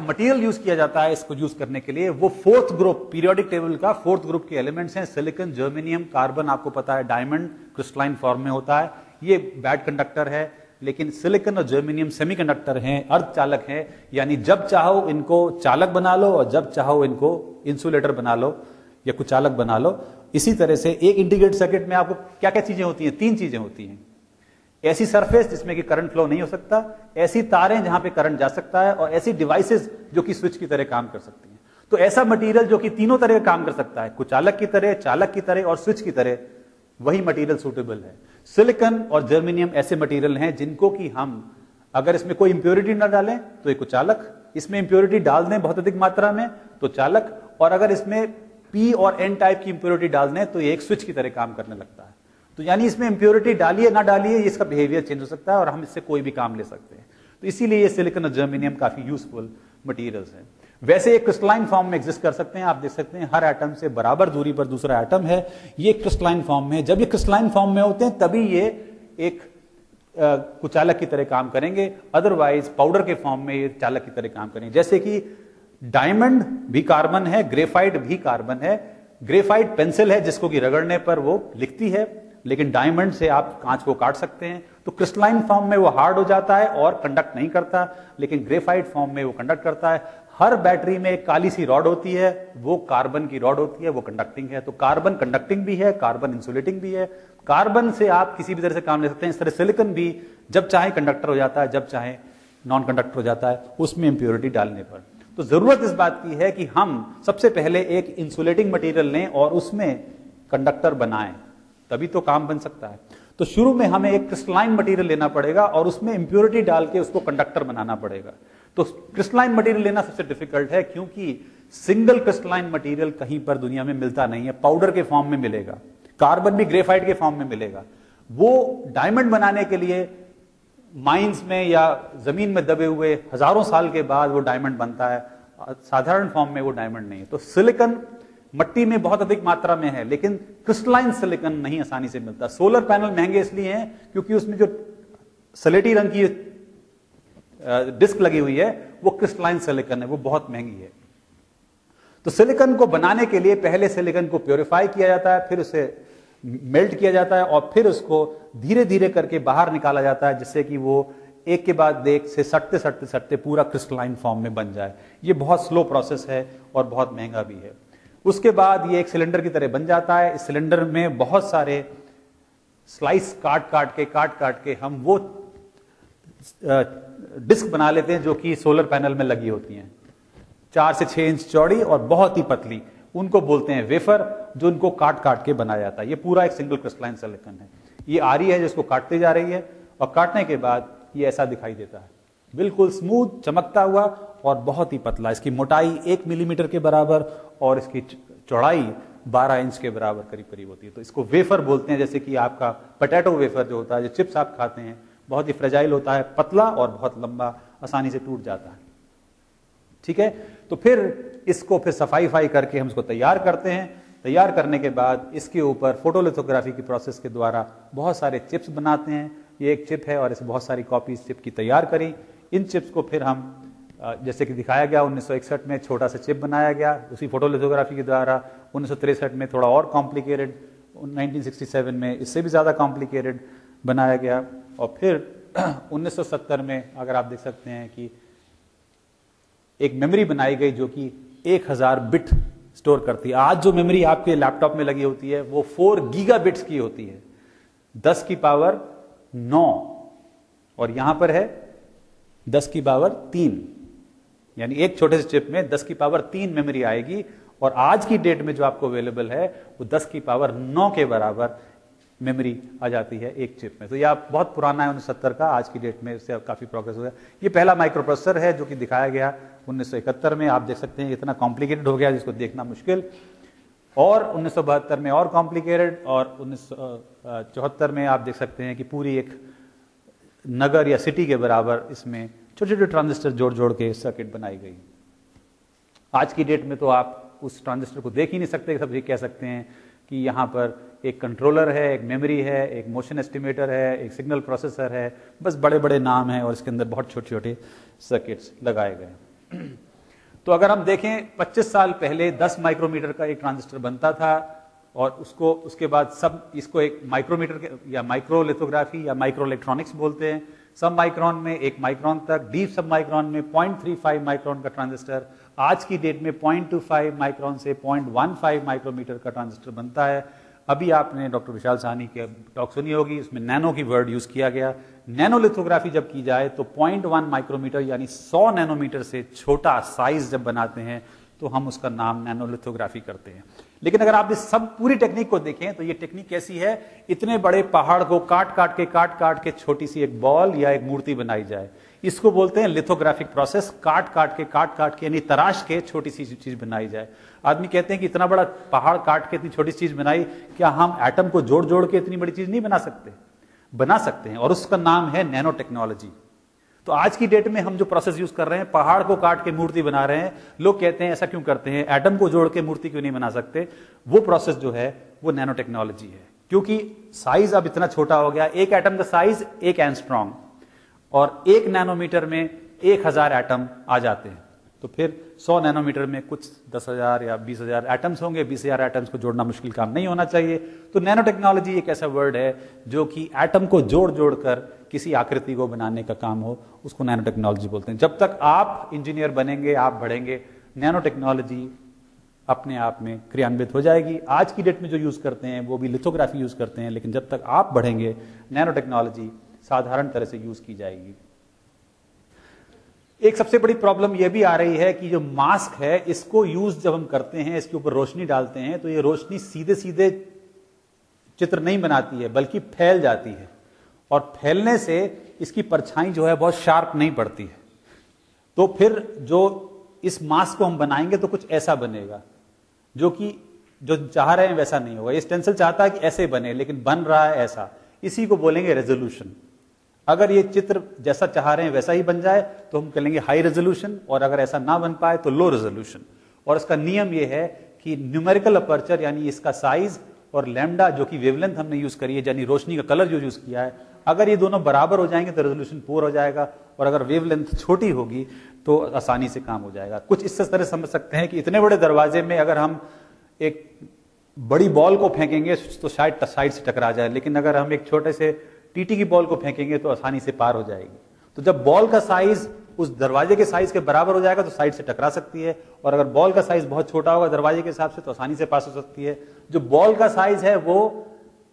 मटेरियल यूज किया जाता है इसको यूज करने के लिए, वो 4th ग्रुप, पीरियोडिक टेबल का 4th ग्रुप के एलिमेंट्स हैं। सिलिकॉन, जर्मेनियम, कार्बन, आपको पता है डायमंड क्रिस्टलाइन फॉर्म में होता है। ये बैड कंडक्टर है, लेकिन सिलिकॉन और जर्मेनियम सेमीकंडक्टर हैं, अर्धचालक हैं, यानी जब चाहो इनको चालक बना लो और जब चाहो इनको इंसुलेटर बना लो या कुचालक बना लो। इसी तरह से एक इंटीग्रेटेड सर्किट में आपको क्या क्या चीजें होती हैं? 3 चीजें होती हैं। ऐसी सरफेस जिसमें कि करंट फ्लो नहीं हो सकता, ऐसी तारें जहां पे करंट जा सकता है, और ऐसी डिवाइसेस जो कि स्विच की तरह काम कर सकती हैं। तो ऐसा मटेरियल जो कि तीनों तरह काम कर सकता है, कुचालक की तरह, चालक की तरह और स्विच की तरह, वही मटेरियल सूटेबल है। सिलिकॉन और जर्मेनियम ऐसे मटेरियल हैं जिनको कि हम अगर इसमें कोई इंप्योरिटी ना डालें तो ये कुचालक, इसमें इंप्योरिटी डाल दें बहुत अधिक मात्रा में तो चालक, और अगर इसमें पी और एन टाइप की इंप्योरिटी डाल दें तो ये एक स्विच की तरह काम करने लगता है। तो यानी इसमें इंप्योरिटी डालिए ना डालिए, इसका बिहेवियर चेंज हो सकता है और हम इससे कोई भी काम ले सकते हैं। तो इसीलिए ये सिलिकॉन और जर्मेनियम काफी यूजफुल मटेरियल्स हैं। वैसे एक क्रिस्टलाइन फॉर्म में एग्जिस्ट कर सकते हैं। आप देख सकते हैं हर एटम से बराबर दूरी पर दूसरा एटम है, ये क्रिस्टलाइन फॉर्म में। जब ये क्रिस्टलाइन फॉर्म में होते हैं तभी ये एक कुचालक की तरह काम करेंगे, अदरवाइज पाउडर के फॉर्म में ये चालक की तरह काम करेंगे। जैसे कि डायमंड भी कार्बन है, ग्रेफाइट भी कार्बन है। ग्रेफाइट पेंसिल है जिसको कि रगड़ने पर वो लिखती है, लेकिन डायमंड से आप कांच को काट सकते हैं। तो क्रिस्टलाइन फॉर्म में वो हार्ड हो जाता है और कंडक्ट नहीं करता, लेकिन ग्रेफाइट फॉर्म में वो कंडक्ट करता है। हर बैटरी में एक काली सी रॉड होती है, वो कार्बन की रॉड होती है, वो कंडक्टिंग है। तो कार्बन कंडक्टिंग भी है, कार्बन इंसुलेटिंग भी है। कार्बन से आप किसी भी तरह से काम ले सकते हैं। इस तरह सिलिकॉन भी जब चाहे कंडक्टर हो जाता है, जब चाहे नॉन कंडक्टर हो जाता है, उसमें इंप्योरिटी डालने पर। तो जरूरत इस बात की है कि हम सबसे पहले एक इंसुलेटिंग मटेरियल लें और उसमें कंडक्टर बनाएं, तभी तो काम बन सकता है। तो शुरू में हमें एक क्रिस्टलाइन मटेरियल लेना पड़ेगा और उसमें इंप्योरिटी डाल के उसको कंडक्टर बनाना पड़ेगा। तो क्रिस्टलाइन मटेरियल लेना सबसे डिफिकल्ट है, क्योंकि सिंगल क्रिस्टलाइन मटेरियल कहीं पर दुनिया में मिलता नहीं है। पाउडर के फॉर्म में मिलेगा, कार्बन भी ग्रेफाइट के फॉर्म में मिलेगा। वो डायमंड बनाने के लिए माइंस में या जमीन में दबे हुए हजारों साल के बाद वो डायमंड बनता है, साधारण फॉर्म में वो डायमंड नहीं है। तो सिलिकॉन मट्टी में बहुत अधिक मात्रा में है, लेकिन क्रिस्टलाइन सिलिकॉन नहीं आसानी से मिलता। सोलर पैनल महंगे इसलिए हैं क्योंकि उसमें जो सलेटी रंग की डिस्क लगी हुई है वो क्रिस्टलाइन सिलिकॉन है, वो बहुत महंगी है। तो सिलिकॉन को बनाने के लिए पहले सिलिकॉन को प्योरीफाई किया जाता है, फिर उसे मेल्ट किया जाता है और फिर उसको धीरे धीरे करके बाहर निकाला जाता है, जिससे कि वो एक के बाद एक से सटते सटते सटते पूरा क्रिस्टलाइन फॉर्म में बन जाए। ये बहुत स्लो प्रोसेस है और बहुत महंगा भी है। उसके बाद ये एक सिलेंडर की तरह बन जाता है। इस सिलेंडर में बहुत सारे स्लाइस काट काट के हम वो डिस्क बना लेते हैं जो कि सोलर पैनल में लगी होती हैं, 4 से 6 इंच चौड़ी और बहुत ही पतली। उनको बोलते हैं वेफर, जो उनको काट काट के बनाया जाता है। ये पूरा एक सिंगल क्रिस्टलाइन सिलिकॉन है। ये आरी है जिसको काटते जा रही है और काटने के बाद ये ऐसा दिखाई देता है, बिल्कुल स्मूथ, चमकता हुआ और बहुत ही पतला। इसकी मोटाई 1 मिलीमीटर के बराबर और इसकी चौड़ाई 12 इंच के बराबर करीब करीब होती है। तो इसको वेफर बोलते हैं। जैसे कि आपका पोटैटो वेफर जो होता है, जो चिप्स आप खाते हैं, बहुत ही फ्रेजाइल होता है, पतला और बहुत लंबा, आसानी से टूट जाता है। ठीक है, तो फिर इसको फिर सफाई करके हम इसको तैयार करते हैं। तैयार करने के बाद इसके ऊपर फोटोलिथोग्राफी की प्रोसेस के द्वारा बहुत सारे चिप्स बनाते हैं। ये एक चिप है और इसे बहुत सारी कॉपीज चिप की तैयार करी। इन चिप्स को फिर हम जैसे कि दिखाया गया 1961 में छोटा सा चिप बनाया गया उसी फोटोलिथोग्राफी के द्वारा। 1963 में थोड़ा और कॉम्प्लिकेटेड, 1967 में इससे भी ज्यादा कॉम्प्लिकेटेड बनाया गया और फिर 1970 में अगर आप देख सकते हैं कि एक मेमोरी बनाई गई जो कि 1000 बिट स्टोर करती है। आज जो मेमोरी आपके लैपटॉप में लगी होती है वो 4 गीगाबिट्स की होती है, 10 की पावर 9, और यहां पर है 10 की पावर 3, यानी एक छोटे से चिप में 10 की पावर 3 मेमोरी आएगी। और आज की डेट में जो आपको अवेलेबल है वो 10 की पावर 9 के बराबर मेमोरी आ जाती है एक चिप में। तो यह बहुत पुराना है, 1970 का। आज की डेट में इससे काफी प्रोग्रेस हुआ है। ये पहला माइक्रो प्रोसेसर है जो कि दिखाया गया 1971 में। आप देख सकते हैं इतना कॉम्प्लिकेटेड हो गया जिसको देखना मुश्किल, और 1972 में और कॉम्प्लिकेटेड, और 1974 में आप देख सकते हैं कि पूरी एक नगर या सिटी के बराबर इसमें छोटे छोटे ट्रांजिस्टर जोड़ जोड़ के सर्किट बनाई गई। आज की डेट में तो आप उस ट्रांजिस्टर को देख ही नहीं सकते। सब ये कह सकते हैं कि यहाँ पर एक कंट्रोलर है, एक मेमोरी है, एक मोशन एस्टिमेटर है, एक सिग्नल प्रोसेसर है, बस बड़े बड़े नाम हैं और इसके अंदर बहुत छोटे छोटे सर्किट्स लगाए गए। तो अगर हम देखें 25 साल पहले 10 माइक्रोमीटर का एक ट्रांजिस्टर बनता था और उसके बाद सब इसको एक माइक्रोमीटर या माइक्रोलिथोग्राफी या माइक्रो इलेक्ट्रॉनिक्स बोलते हैं। सब माइक्रोन में 1 माइक्रोन तक, डीप सब माइक्रोन में 0.35 माइक्रोन का ट्रांजिस्टर। आज की डेट में 0.25 माइक्रोन से 0.15 माइक्रोमीटर का ट्रांजिस्टर बनता है। अभी आपने डॉक्टर विशाल साहनी की टॉक सुनी होगी, उसमें नैनो की वर्ड यूज किया गया। नैनोलिथोग्राफी जब की जाए तो 0.1 माइक्रोमीटर यानी 100 नैनोमीटर से छोटा साइज जब बनाते हैं तो हम उसका नाम नैनोलिथोग्राफी करते हैं। लेकिन अगर आप इस सब पूरी टेक्निक को देखें तो ये टेक्निक कैसी है, इतने बड़े पहाड़ को काट काट के छोटी सी एक बॉल या एक मूर्ति बनाई जाए। इसको बोलते हैं लिथोग्राफिक प्रोसेस। काट काट के यानी तराश के छोटी सी चीज बनाई जाए। आदमी कहते हैं कि इतना बड़ा पहाड़ काट के इतनी छोटी चीज बनाई, क्या हम एटम को जोड़ जोड़ के इतनी बड़ी चीज नहीं बना सकते? बना सकते हैं, और उसका नाम है नैनो टेक्नोलॉजी। तो आज की डेट में हम जो प्रोसेस यूज कर रहे हैं, पहाड़ को काट के मूर्ति बना रहे हैं। लोग कहते हैं ऐसा क्यों करते हैं, एटम को जोड़ के मूर्ति क्यों नहीं बना सकते? वो प्रोसेस जो है वो नैनो टेक्नोलॉजी है, क्योंकि साइज अब इतना छोटा हो गया। एक एटम का साइज 1 एंगस्ट्रॉम, और 1 नैनोमीटर में 1000 एटम आ जाते हैं। तो फिर 100 नैनोमीटर में कुछ 10,000 या 20,000 एटम्स होंगे। 20,000 एटम्स को जोड़ना मुश्किल काम नहीं होना चाहिए। तो नैनो टेक्नोलॉजी एक ऐसा वर्ड है जो कि एटम को जोड़ जोड़ कर किसी आकृति को बनाने का काम हो, उसको नैनो टेक्नोलॉजी बोलते हैं। जब तक आप इंजीनियर बनेंगे, आप बढ़ेंगे, नैनो टेक्नोलॉजी अपने आप में क्रियान्वित हो जाएगी। आज की डेट में जो यूज करते हैं वो भी लिथोग्राफी यूज करते हैं, लेकिन जब तक आप बढ़ेंगे, नैनो टेक्नोलॉजी साधारण तरह से यूज की जाएगी। एक सबसे बड़ी प्रॉब्लम यह भी आ रही है कि जो मास्क है, इसको यूज जब हम करते हैं, इसके ऊपर रोशनी डालते हैं, तो ये रोशनी सीधे सीधे चित्र नहीं बनाती है, बल्कि फैल जाती है, और फैलने से इसकी परछाई जो है बहुत शार्प नहीं पड़ती है। तो फिर जो इस मास्क को हम बनाएंगे तो कुछ ऐसा बनेगा जो कि जो चाह रहे हैं वैसा नहीं होगा। ये स्टेंसिल चाहता है कि ऐसे बने, लेकिन बन रहा है ऐसा। इसी को बोलेंगे रेजोल्यूशन। अगर ये चित्र जैसा चाह रहे हैं वैसा ही बन जाए तो हम कहेंगे हाई रेजोल्यूशन, और अगर ऐसा ना बन पाए तो लो रेजोल्यूशन। और इसका नियम ये है कि न्यूमेरिकल अपर्चर यानी इसका साइज और लैम्डा जो कि वेवलेंथ हमने यूज करी है, यानी रोशनी का कलर जो यूज किया है, अगर ये दोनों बराबर हो जाएंगे तो रेजोल्यूशन पूरा हो जाएगा, और अगर वेवलेंथ छोटी होगी तो आसानी से काम हो जाएगा। कुछ इस तरह समझ सकते हैं कि इतने बड़े दरवाजे में अगर हम एक बड़ी बॉल को फेंकेंगे तो शायद साइड से टकरा जाए, लेकिन अगर हम एक छोटे से टीटी की बॉल को फेंकेंगे तो आसानी से पार हो जाएगी। तो जब बॉल का साइज उस दरवाजे के साइज के बराबर हो जाएगा तो साइड से टकरा सकती है, और अगर बॉल का साइज बहुत छोटा होगा दरवाजे के हिसाब से तो आसानी से पास हो सकती है। जो बॉल का साइज है वो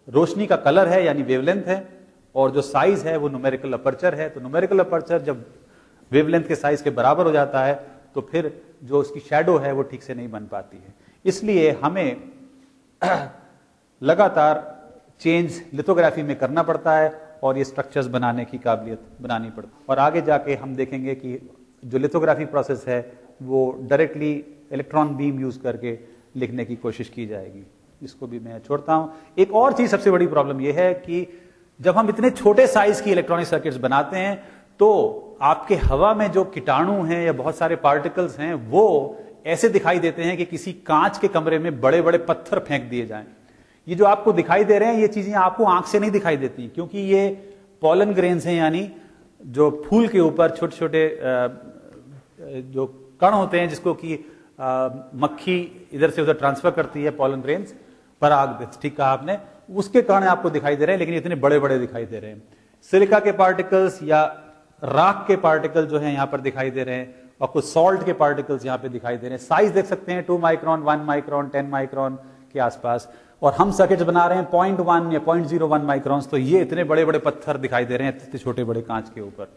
रोशनी का कलर है यानी वेवलेंथ है, और जो साइज है वो न्यूमेरिकल अपर्चर है। तो न्यूमेरिकल अपर्चर जब वेवलेंथ के साइज के बराबर हो जाता है तो फिर जो उसकी शैडो है वो ठीक से नहीं बन पाती है। इसलिए हमें लगातार चेंज लिथोग्राफी में करना पड़ता है, और ये स्ट्रक्चर्स बनाने की काबिलियत बनानी पड़ती है। और आगे जाके हम देखेंगे कि जो लिथोग्राफी प्रोसेस है वो डायरेक्टली इलेक्ट्रॉन बीम यूज करके लिखने की कोशिश की जाएगी। इसको भी मैं छोड़ता हूं। एक और चीज सबसे बड़ी प्रॉब्लम यह है कि जब हम इतने छोटे साइज की इलेक्ट्रॉनिक सर्किट्स बनाते हैं तो आपके हवा में जो कीटाणु हैं या बहुत सारे पार्टिकल्स हैं वो ऐसे दिखाई देते हैं कि किसी कांच के कमरे में बड़े बड़े पत्थर फेंक दिए जाएं। ये जो आपको दिखाई दे रहे हैं ये चीजें आपको आंख से नहीं दिखाई देती, क्योंकि ये पॉलन ग्रेन्स हैं, यानी जो फूल के ऊपर छोटे छोटे जो कण होते हैं जिसको कि मक्खी इधर से उधर ट्रांसफर करती है, पॉलन ग्रेन्स, पराग, ठीक कहा आपने, उसके कण आपको दिखाई दे रहे हैं, लेकिन इतने बड़े बड़े दिखाई दे रहे हैं। सिलिका के पार्टिकल्स या राख के पार्टिकल जो है यहां पर दिखाई दे रहे हैं, और कुछ सॉल्ट के पार्टिकल्स यहां पे दिखाई दे रहे हैं। साइज देख सकते हैं 2 माइक्रोन, 1 माइक्रोन, 10 माइक्रोन के आसपास, और हम सर्किट्स बना रहे हैं 0.1 या 0.01 माइक्रोन्स। तो ये इतने बड़े बड़े पत्थर दिखाई दे रहे हैं इतने छोटे बड़े कांच के ऊपर।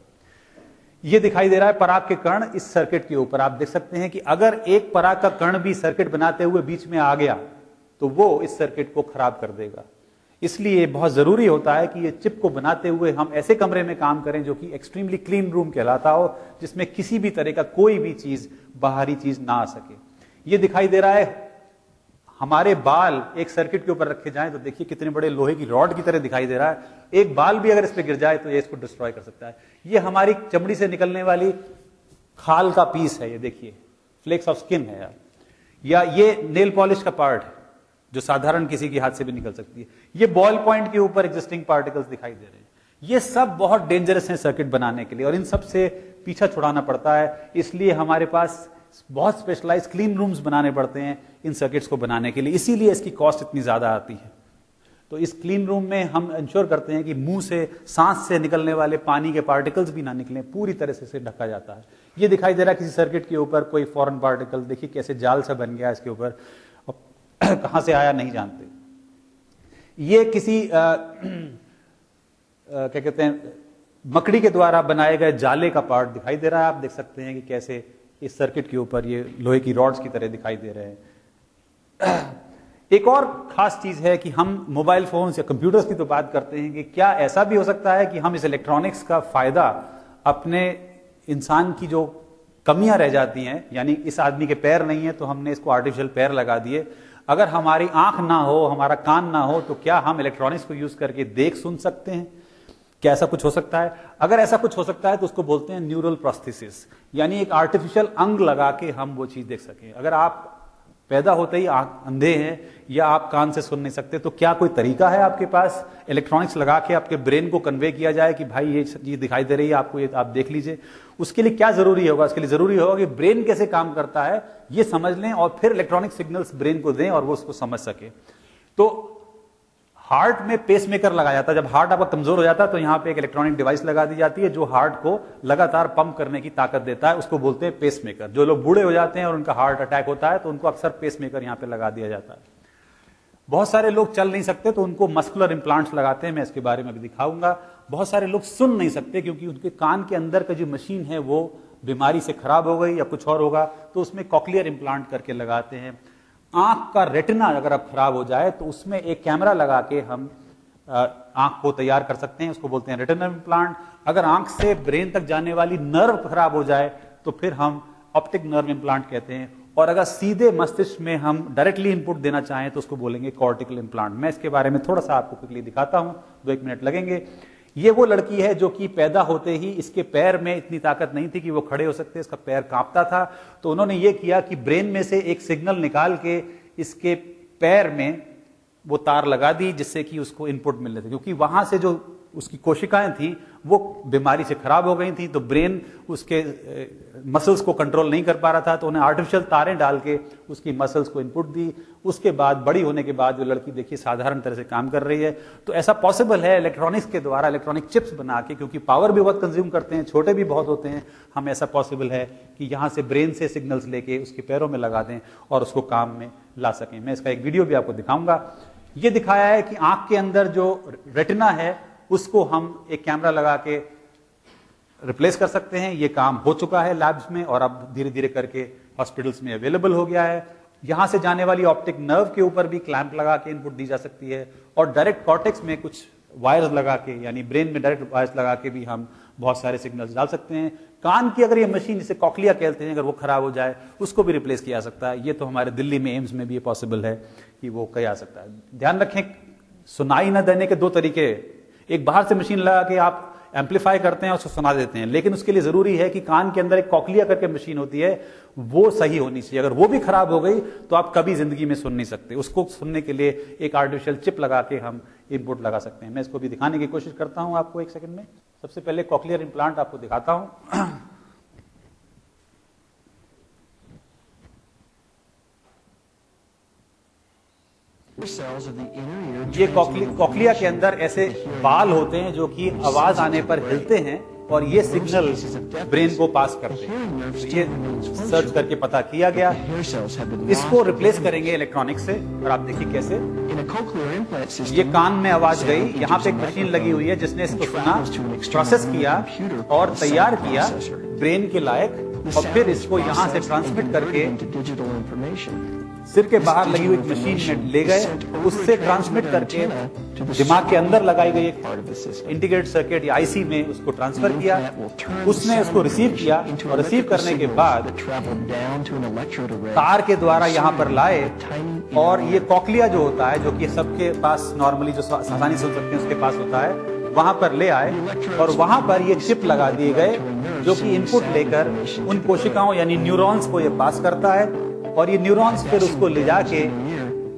ये दिखाई दे रहा है पराग के कण इस सर्किट के ऊपर। आप देख सकते हैं कि अगर एक पराग का कण भी सर्किट बनाते हुए बीच में आ गया तो वो इस सर्किट को खराब कर देगा। इसलिए बहुत जरूरी होता है कि ये चिप को बनाते हुए हम ऐसे कमरे में काम करें जो कि एक्सट्रीमली क्लीन रूम कहलाता हो, जिसमें किसी भी तरह का कोई भी चीज, बाहरी चीज ना आ सके। ये दिखाई दे रहा है, हमारे बाल एक सर्किट के ऊपर रखे जाएं तो देखिए कितने बड़े लोहे की रॉड की तरह दिखाई दे रहा है। एक बाल भी अगर इस पे गिर जाए तो ये इसको डिस्ट्रॉय कर सकता है। ये हमारी चमड़ी से निकलने वाली खाल का पीस है, ये देखिए फ्लेक्स ऑफ स्किन है यार, या ये नेल पॉलिश का पार्ट है जो साधारण किसी के हाथ से भी निकल सकती है। ये बॉल पॉइंट के ऊपर एग्जिस्टिंग पार्टिकल्स दिखाई दे रहे हैं। ये सब बहुत डेंजरस हैं सर्किट बनाने के लिए, और इन सब से पीछा छुड़ाना पड़ता है। इसलिए हमारे पास बहुत स्पेशलाइज क्लीन रूम्स बनाने पड़ते हैं इन सर्किट्स को बनाने के लिए, इसीलिए इसकी कॉस्ट इतनी ज्यादा आती है। तो इस क्लीन रूम में हम इंश्योर करते हैं कि मुंह से, सांस से निकलने वाले पानी के पार्टिकल्स भी ना निकलें, पूरी तरह से इसे ढका जाता है। ये दिखाई दे रहा है किसी सर्किट के ऊपर कोई फॉरेन पार्टिकल, देखिए कैसे जाल सा बन गया इसके ऊपर, कहां से आया नहीं जानते। ये किसी क्या कहते हैं, मकड़ी के द्वारा बनाए गए जाले का पार्ट दिखाई दे रहा है। आप देख सकते हैं कि कैसे इस सर्किट के ऊपर ये लोहे की रॉड्स की तरह दिखाई दे रहे हैं। एक और खास चीज है कि हम मोबाइल फोन्स या कंप्यूटर्स की तो बात करते हैं कि क्या ऐसा भी हो सकता है कि हम इस इलेक्ट्रॉनिक्स का फायदा अपने इंसान की जो कमियां रह जाती हैं, यानी इस आदमी के पैर नहीं है तो हमने इसको आर्टिफिशियल पैर लगा दिए, अगर हमारी आंख ना हो, हमारा कान ना हो, तो क्या हम इलेक्ट्रॉनिक्स को यूज करके देख सुन सकते हैं? क्या ऐसा कुछ हो सकता है? अगर ऐसा कुछ हो सकता है तो उसको बोलते हैं न्यूरल प्रोस्थेसिस, यानी एक आर्टिफिशियल अंग लगा के हम वो चीज देख सकें। अगर आप पैदा होते ही अंधे हैं या आप कान से सुन नहीं सकते, तो क्या कोई तरीका है आपके पास इलेक्ट्रॉनिक्स लगा के आपके ब्रेन को कन्वे किया जाए कि भाई ये चीज दिखाई दे रही है आपको, ये आप देख लीजिए? उसके लिए क्या जरूरी होगा? उसके लिए जरूरी होगा कि ब्रेन कैसे काम करता है ये समझ लें और फिर इलेक्ट्रॉनिक सिग्नल्स ब्रेन को दें और वो उसको समझ सके। तो हार्ट में पेसमेकर लगाया जाता है। जब हार्ट आपका कमजोर हो जाता है तो यहां पे एक इलेक्ट्रॉनिक डिवाइस लगा दी जाती है जो हार्ट को लगातार पंप करने की ताकत देता है, उसको बोलते हैं पेसमेकर। जो लोग बूढ़े हो जाते हैं और उनका हार्ट अटैक होता है तो उनको अक्सर पेसमेकर यहां पे लगा दिया जाता है। बहुत सारे लोग चल नहीं सकते तो उनको मस्कुलर इंप्लांट्स लगाते हैं, मैं इसके बारे में भी दिखाऊंगा। बहुत सारे लोग सुन नहीं सकते क्योंकि उनके कान के अंदर का जो मशीन है वो बीमारी से खराब हो गई या कुछ और होगा, तो उसमें कॉक्लियर इंप्लांट करके लगाते हैं। आंख का रेटिना अगर अब खराब हो जाए तो उसमें एक कैमरा लगा के हम आंख को तैयार कर सकते हैं, उसको बोलते हैं रेटिना इंप्लांट। अगर आंख से ब्रेन तक जाने वाली नर्व खराब हो जाए तो फिर हम ऑप्टिक नर्व इंप्लांट कहते हैं। और अगर सीधे मस्तिष्क में हम डायरेक्टली इनपुट देना चाहें तो उसको बोलेंगे कॉर्टिकल इंप्लांट। मैं इसके बारे में थोड़ा सा आपको क्विकली दिखाता हूं, 2-1 मिनट लगेंगे। ये वो लड़की है जो कि पैदा होते ही इसके पैर में इतनी ताकत नहीं थी कि वो खड़े हो सकते, इसका पैर कांपता था। तो उन्होंने ये किया कि ब्रेन में से एक सिग्नल निकाल के इसके पैर में वो तार लगा दी जिससे कि उसको इनपुट मिलने थे, क्योंकि वहां से जो उसकी कोशिकाएं थी वो बीमारी से खराब हो गई थी, तो ब्रेन उसके मसल्स को कंट्रोल नहीं कर पा रहा था। तो उन्हें आर्टिफिशियल तारें डाल के उसकी मसल्स को इनपुट दी। उसके बाद बड़ी होने के बाद जो लड़की देखिए साधारण तरह से काम कर रही है। तो ऐसा पॉसिबल है इलेक्ट्रॉनिक्स के द्वारा, इलेक्ट्रॉनिक चिप्स बना के, क्योंकि पावर भी बहुत कंज्यूम करते हैं, छोटे भी बहुत होते हैं, हम ऐसा पॉसिबल है कि यहां से ब्रेन से सिग्नल्स लेके उसके पैरों में लगा दें और उसको काम में ला सकें। मैं इसका एक वीडियो भी आपको दिखाऊंगा। ये दिखाया है कि आंख के अंदर जो रेटिना है उसको हम एक कैमरा लगा के रिप्लेस कर सकते हैं। ये काम हो चुका है लैब्स में और अब धीरे धीरे करके हॉस्पिटल्स में अवेलेबल हो गया है। यहां से जाने वाली ऑप्टिक नर्व के ऊपर भी क्लैंप लगा के इनपुट दी जा सकती है और डायरेक्ट कॉर्टेक्स में कुछ वायर्स लगा के, यानी ब्रेन में डायरेक्ट वायर्स लगा के भी हम बहुत सारे सिग्नल्स डाल सकते हैं। कान की अगर ये मशीन, जिसे कॉक्लिया कहते हैं, अगर वो खराब हो जाए उसको भी रिप्लेस किया जा सकता है। ये तो हमारे दिल्ली में एम्स में भी ये पॉसिबल है कि वो किया जा सकता है। ध्यान रखें, सुनाई न देने के 2 तरीके। एक बाहर से मशीन लगा के आप एम्पलीफाई करते हैं और उसको सुना देते हैं, लेकिन उसके लिए जरूरी है कि कान के अंदर एक कॉक्लिया करके मशीन होती है, वो सही होनी चाहिए। अगर वो भी खराब हो गई तो आप कभी जिंदगी में सुन नहीं सकते। उसको सुनने के लिए एक आर्टिफिशियल चिप लगा के हम इनपुट लगा सकते हैं। मैं इसको भी दिखाने की कोशिश करता हूं आपको 1 सेकंड में। सबसे पहले कॉक्लियर इंप्लांट आपको दिखाता हूं। ये कॉक्लिया के अंदर ऐसे बाल होते हैं जो कि आवाज आने पर हिलते हैं और ये सिग्नल ब्रेन को पास करते हैं। तो ये सर्च करके पता किया गया। इसको रिप्लेस करेंगे इलेक्ट्रॉनिक से और आप देखिए कैसे। ये कान में आवाज गई, यहाँ पे एक मशीन लगी हुई है जिसने इसको सुना, प्रोसेस किया और तैयार किया ब्रेन के लायक, और फिर इसको यहाँ से ट्रांसमिट करके सिर के बाहर लगी हुई मशीन में ले गए, उससे ट्रांसमिट करके दिमाग के अंदर लगाई गई एक इंटीग्रेटेड सर्किट या आईसी में उसको ट्रांसफर किया। उसने उसको रिसीव किया और रिसीव करने के बाद तार के द्वारा यहाँ पर लाए और ये कॉक्लिया जो होता है, जो कि सबके पास नॉर्मली जो आसानी से सुन सकते हैं उसके पास होता है, वहां पर ले आए और वहां पर ये चिप लगा दिए गए जो कि इनपुट लेकर उन कोशिकाओं यानी न्यूरॉन्स को ये पास करता है और ये न्यूरॉन्स फिर उसको ले जाके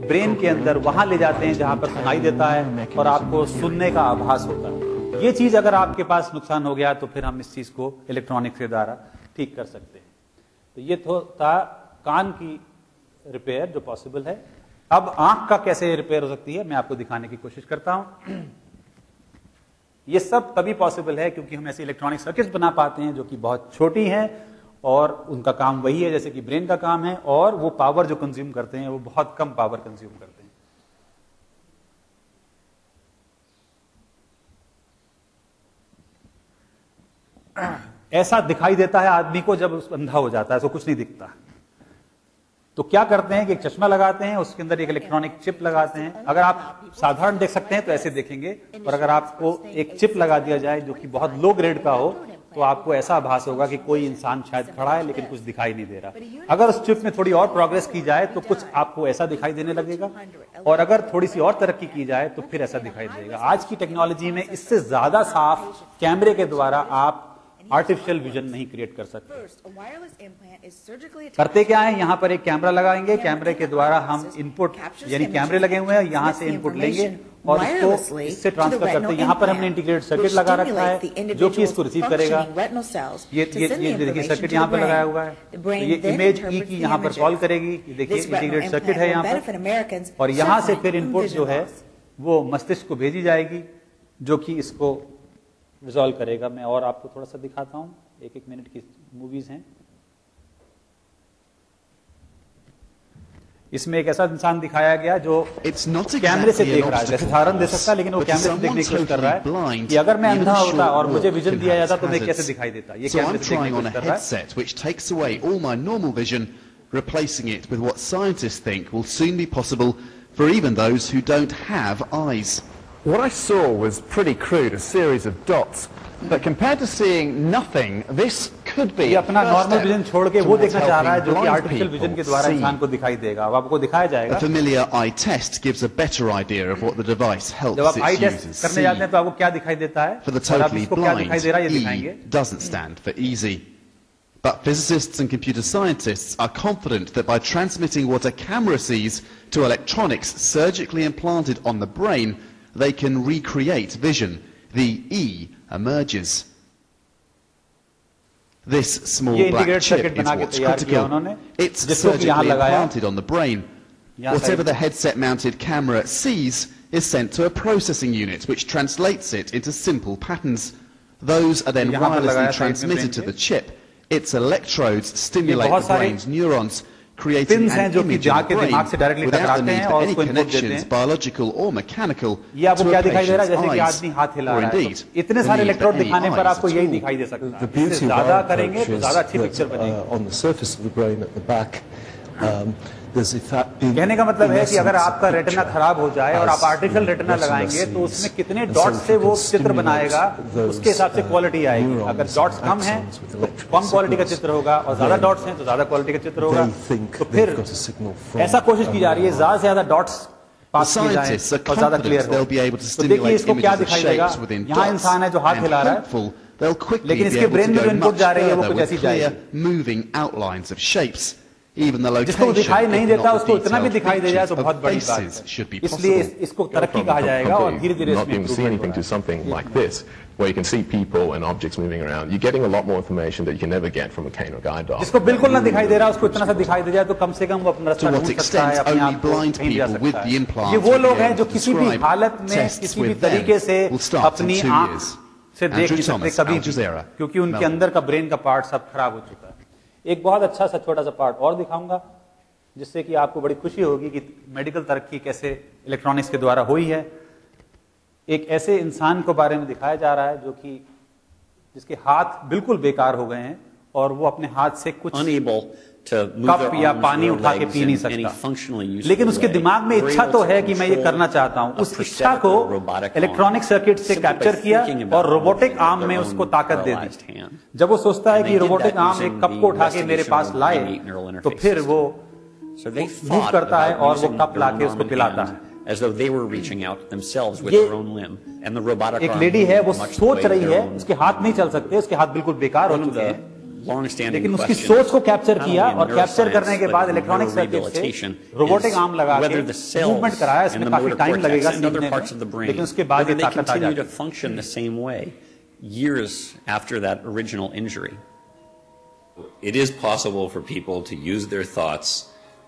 ब्रेन के अंदर वहां ले जाते हैं जहां पर सुनाई देता है और आपको सुनने का आभास होता है। ये चीज अगर आपके पास नुकसान हो गया तो फिर हम इस चीज को इलेक्ट्रॉनिक के द्वारा ठीक कर सकते हैं। तो ये था कान की रिपेयर जो पॉसिबल है। अब आंख का कैसे रिपेयर हो सकती है मैं आपको दिखाने की कोशिश करता हूं। ये सब तभी पॉसिबल है क्योंकि हम ऐसे इलेक्ट्रॉनिक सर्किट्स बना पाते हैं जो कि बहुत छोटी हैं और उनका काम वही है जैसे कि ब्रेन का काम है, और वो पावर जो कंज्यूम करते हैं वो बहुत कम पावर कंज्यूम करते हैं। ऐसा दिखाई देता है आदमी को जब अंधा हो जाता है, उसको कुछ नहीं दिखता। तो क्या करते हैं कि एक चश्मा लगाते हैं, उसके अंदर एक इलेक्ट्रॉनिक चिप लगाते हैं। अगर आप साधारण देख सकते हैं तो ऐसे देखेंगे, और अगर आपको एक चिप लगा दिया जाए जो कि बहुत लो ग्रेड का हो तो आपको ऐसा आभास होगा कि कोई इंसान शायद खड़ा है लेकिन कुछ दिखाई नहीं दे रहा। अगर उस चिप में थोड़ी और प्रोग्रेस की जाए तो कुछ आपको ऐसा दिखाई देने लगेगा, और अगर थोड़ी सी और तरक्की की जाए तो फिर ऐसा दिखाई देगा। आज की टेक्नोलॉजी में इससे ज्यादा साफ कैमरे के द्वारा आप आर्टिफिशियल विजन नहीं क्रिएट कर सकते। करते क्या है, यहाँ पर एक कैमरा लगाएंगे, कैमरे के द्वारा हम इनपुट, यानी कैमरे लगे हुए हैं, यहाँ से इनपुट लेंगे और इसको इससे ट्रांसफर करते हैं। यहाँ पर हमने इंटीग्रेटेड सर्किट लगा रखा है जो कि इसको रिसीव करेगा। ये देखिए सर्किट यहाँ पर लगाया हुआ है, तो ये इमेज ई की यहाँ पर कॉल करेगी। देखिए इंटीग्रेटेड सर्किट है यहाँ पर, और यहाँ से फिर इनपुट जो है वो मस्तिष्क को भेजी जाएगी जो कि इसको रिजॉल्व करेगा। मैं और आपको थोड़ा सा दिखाता हूँ, एक मिनट की मूवीज हैं। इसमें एक ऐसा इंसान दिखाया गया जो कैमरे से देख रहा है, जैसे उदाहरण दे सकता है, लेकिन वो कैमरे से देखने की कोशिश कर रहा है कि अगर मैं अंधा होता और मुझे विजन दिया जाता तो मैं कैसे दिखाई देता। ये कैमरे से देखने की कोशिश कर रहा है। Replacing it with what scientists think will soon be possible for even those who don't have eyes. What I saw was pretty crude, a series of dots. But compared to seeing nothing, this could be. ये अपना normal vision छोड़ के वो देखना चाह रहा है जो कि आर्टिफिशियल विजन के द्वारा इंसान को दिखाई देगा। अब आपको दिखाया जाएगा। A familiar eye test gives a better idea of what the device helps जब आप आई its टेस्ट users करने जाते हैं तो आपको क्या दिखाई देता है, For the और अब totally इसको क्या दिखाई दे रहा है ये blind, दिखाएंगे। E doesn't stand for easy. But physicists and computer scientists are confident that by transmitting what a camera sees to electronics surgically implanted on the brain, they can recreate vision. The E emerges. This small black chip is what's critical. It's surgically implanted on the brain. Whatever the headset-mounted camera sees is sent to a processing unit, which translates it into simple patterns. Those are then wirelessly transmitted to the chip. Its electrodes stimulate the brain's neurons, creating an image of the brain without the need for any connections, biological or mechanical, to a patient's eyes, or indeed, इतने सारे electrode दिखाने पर आपको यही दिखाई दे सकता है। The beauty इससे of ज्यादा our करेंगे approach तो is ज्यादा अच्छी पिक्चर that बनेगी। on the surface of the brain at the back, there's in fact been कहने का मतलब है कि अगर आपका रेटिना खराब हो जाए और आप आर्टिफिशियल रेटिना लगाएंगे तो उसमें कितने डॉट्स से वो चित्र बनाएगा, उसके हिसाब से क्वालिटी आएगी। अगर डॉट्स कम हैं तो कम क्वालिटी का चित्र होगा, और ज्यादा डॉट्स हैं तो ज्यादा क्वालिटी का चित्र होगा। तो फिर ऐसा कोशिश की जा रही है ज्यादा से ज्यादा डॉट्स पास किए जाएं और ज्यादा क्लियर हो। तो देखिए इसको क्या दिखाई देगा, यहाँ इंसान है जो हाथ हिला रहा है, लेकिन इसके ब्रेन में जो इनपुट जा रही है वो कुछ ऐसी जाएगी। जिसको दिखाई नहीं देता उसको इतना भी दिखाई दे जाए तो बहुत बड़ी बात है। इसलिए इसको तरक्की कहा जाएगा और धीरे-धीरे इसमें where you can see people and objects moving around, you're getting a lot more information that you can never get from a cane or guide dog. जिसको बिल्कुल ना दिखाई दे रहा उसको इतना सा दिखाई दे जाए तो कम से कम वो अपना रास्ता ढूंढ सकता है, अपने आप को कहीं जा सकता है। ये वो लोग हैं जो किसी भी हालत में किसी भी तरीके से अपनी आंख से देख नहीं सकते कभी भी, क्योंकि उनके अंदर का ब्रेन का पार्ट सब खराब हो चुका है। एक बहुत अच्छा सा छोटा सा पार्ट और दिखाऊंगा जिससे कि आपको बड़ी खुशी होगी कि मेडिकल तरक्की कैसे इलेक्ट्रॉनिक्स के द्वारा हुई है। एक ऐसे इंसान को बारे में दिखाया जा रहा है जो कि जिसके हाथ बिल्कुल बेकार हो गए हैं और वो अपने हाथ से कुछ कप या पानी उठा के पी नहीं सकता, लेकिन उसके दिमाग में इच्छा तो है कि मैं ये करना चाहता हूं। उस इच्छा को इलेक्ट्रॉनिक सर्किट से कैप्चर किया और रोबोटिक आर्म में उसको ताकत दे दी। जब वो सोचता है कि रोबोटिक आर्म एक कप को उठा के मेरे पास लाए तो फिर वो मूव करता है और वो कप लाके उसको पिलाता है। As though they were reaching out themselves with their own limb, and the robotic एक लेडी है वो सोच रही है, उसके हाथ नहीं चल सकते, उसके हाथ बिल्कुल बेकार हो चुके हैं, लेकिन उसकी सोच को कैप्चर किया और कैप्चर करने के बाद इलेक्ट्रॉनिक सर्किट से रोबोटिक आर्म लगा के मूवमेंट कराया। इसमें काफी टाइम लगेगा सीखने में, लेकिन उसके बाद ये ताकत आ जाती है। function the same way years after that original injury. It is possible for people to use their thoughts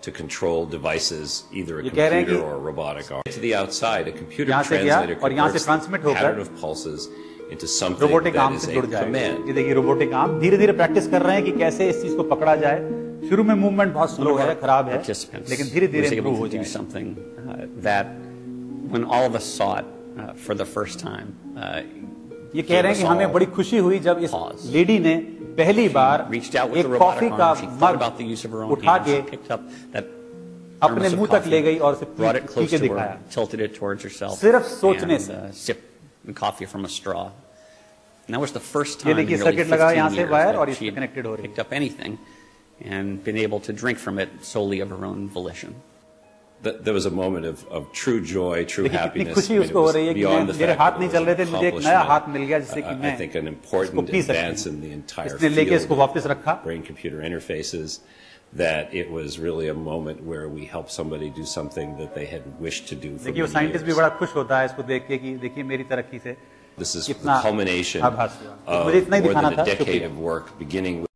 to control devices, either a computer or a robotic arm. To the outside, a computer translator converts the pattern of pulses into something that is a command. ये देखिए robotic arm धीरे-धीरे practice कर रहे हैं कि कैसे इस चीज को पकड़ा जाए। शुरू में मूवमेंट बहुत स्लो है, खराब है, लेकिन धीरे-धीरे इंप्रूव हो जाए। Something that when all of us saw it for the first time. ये कह रहे हैं कि हमें बड़ी खुशी हुई जब इस लेडी ने पहली बार एक कॉफी का मग उठा के अपने मुंह तक ले गई और उसे पी के दिखाया, सिर्फ सोचने से। And that was the first time in nearly 15 years that she had picked up anything and been able to drink from it solely of her own volition. There was a moment of true joy, true happiness. खुशी उसको हो रही है कि मेरे हाथ नहीं चल रहे थे, मुझे एक नया हाथ मिल गया जिससे कि मैं I think an important advance in the entire इसने लेके इसको वापस field रखा. of brain-computer interfaces, that it was really a moment where we helped somebody do something that they had wished to do for देखिए वो scientist भी बड़ा खुश होता है इसको देख के कि देखिए मेरी तरक्की से This is the culmination of more than a decade of work, beginning with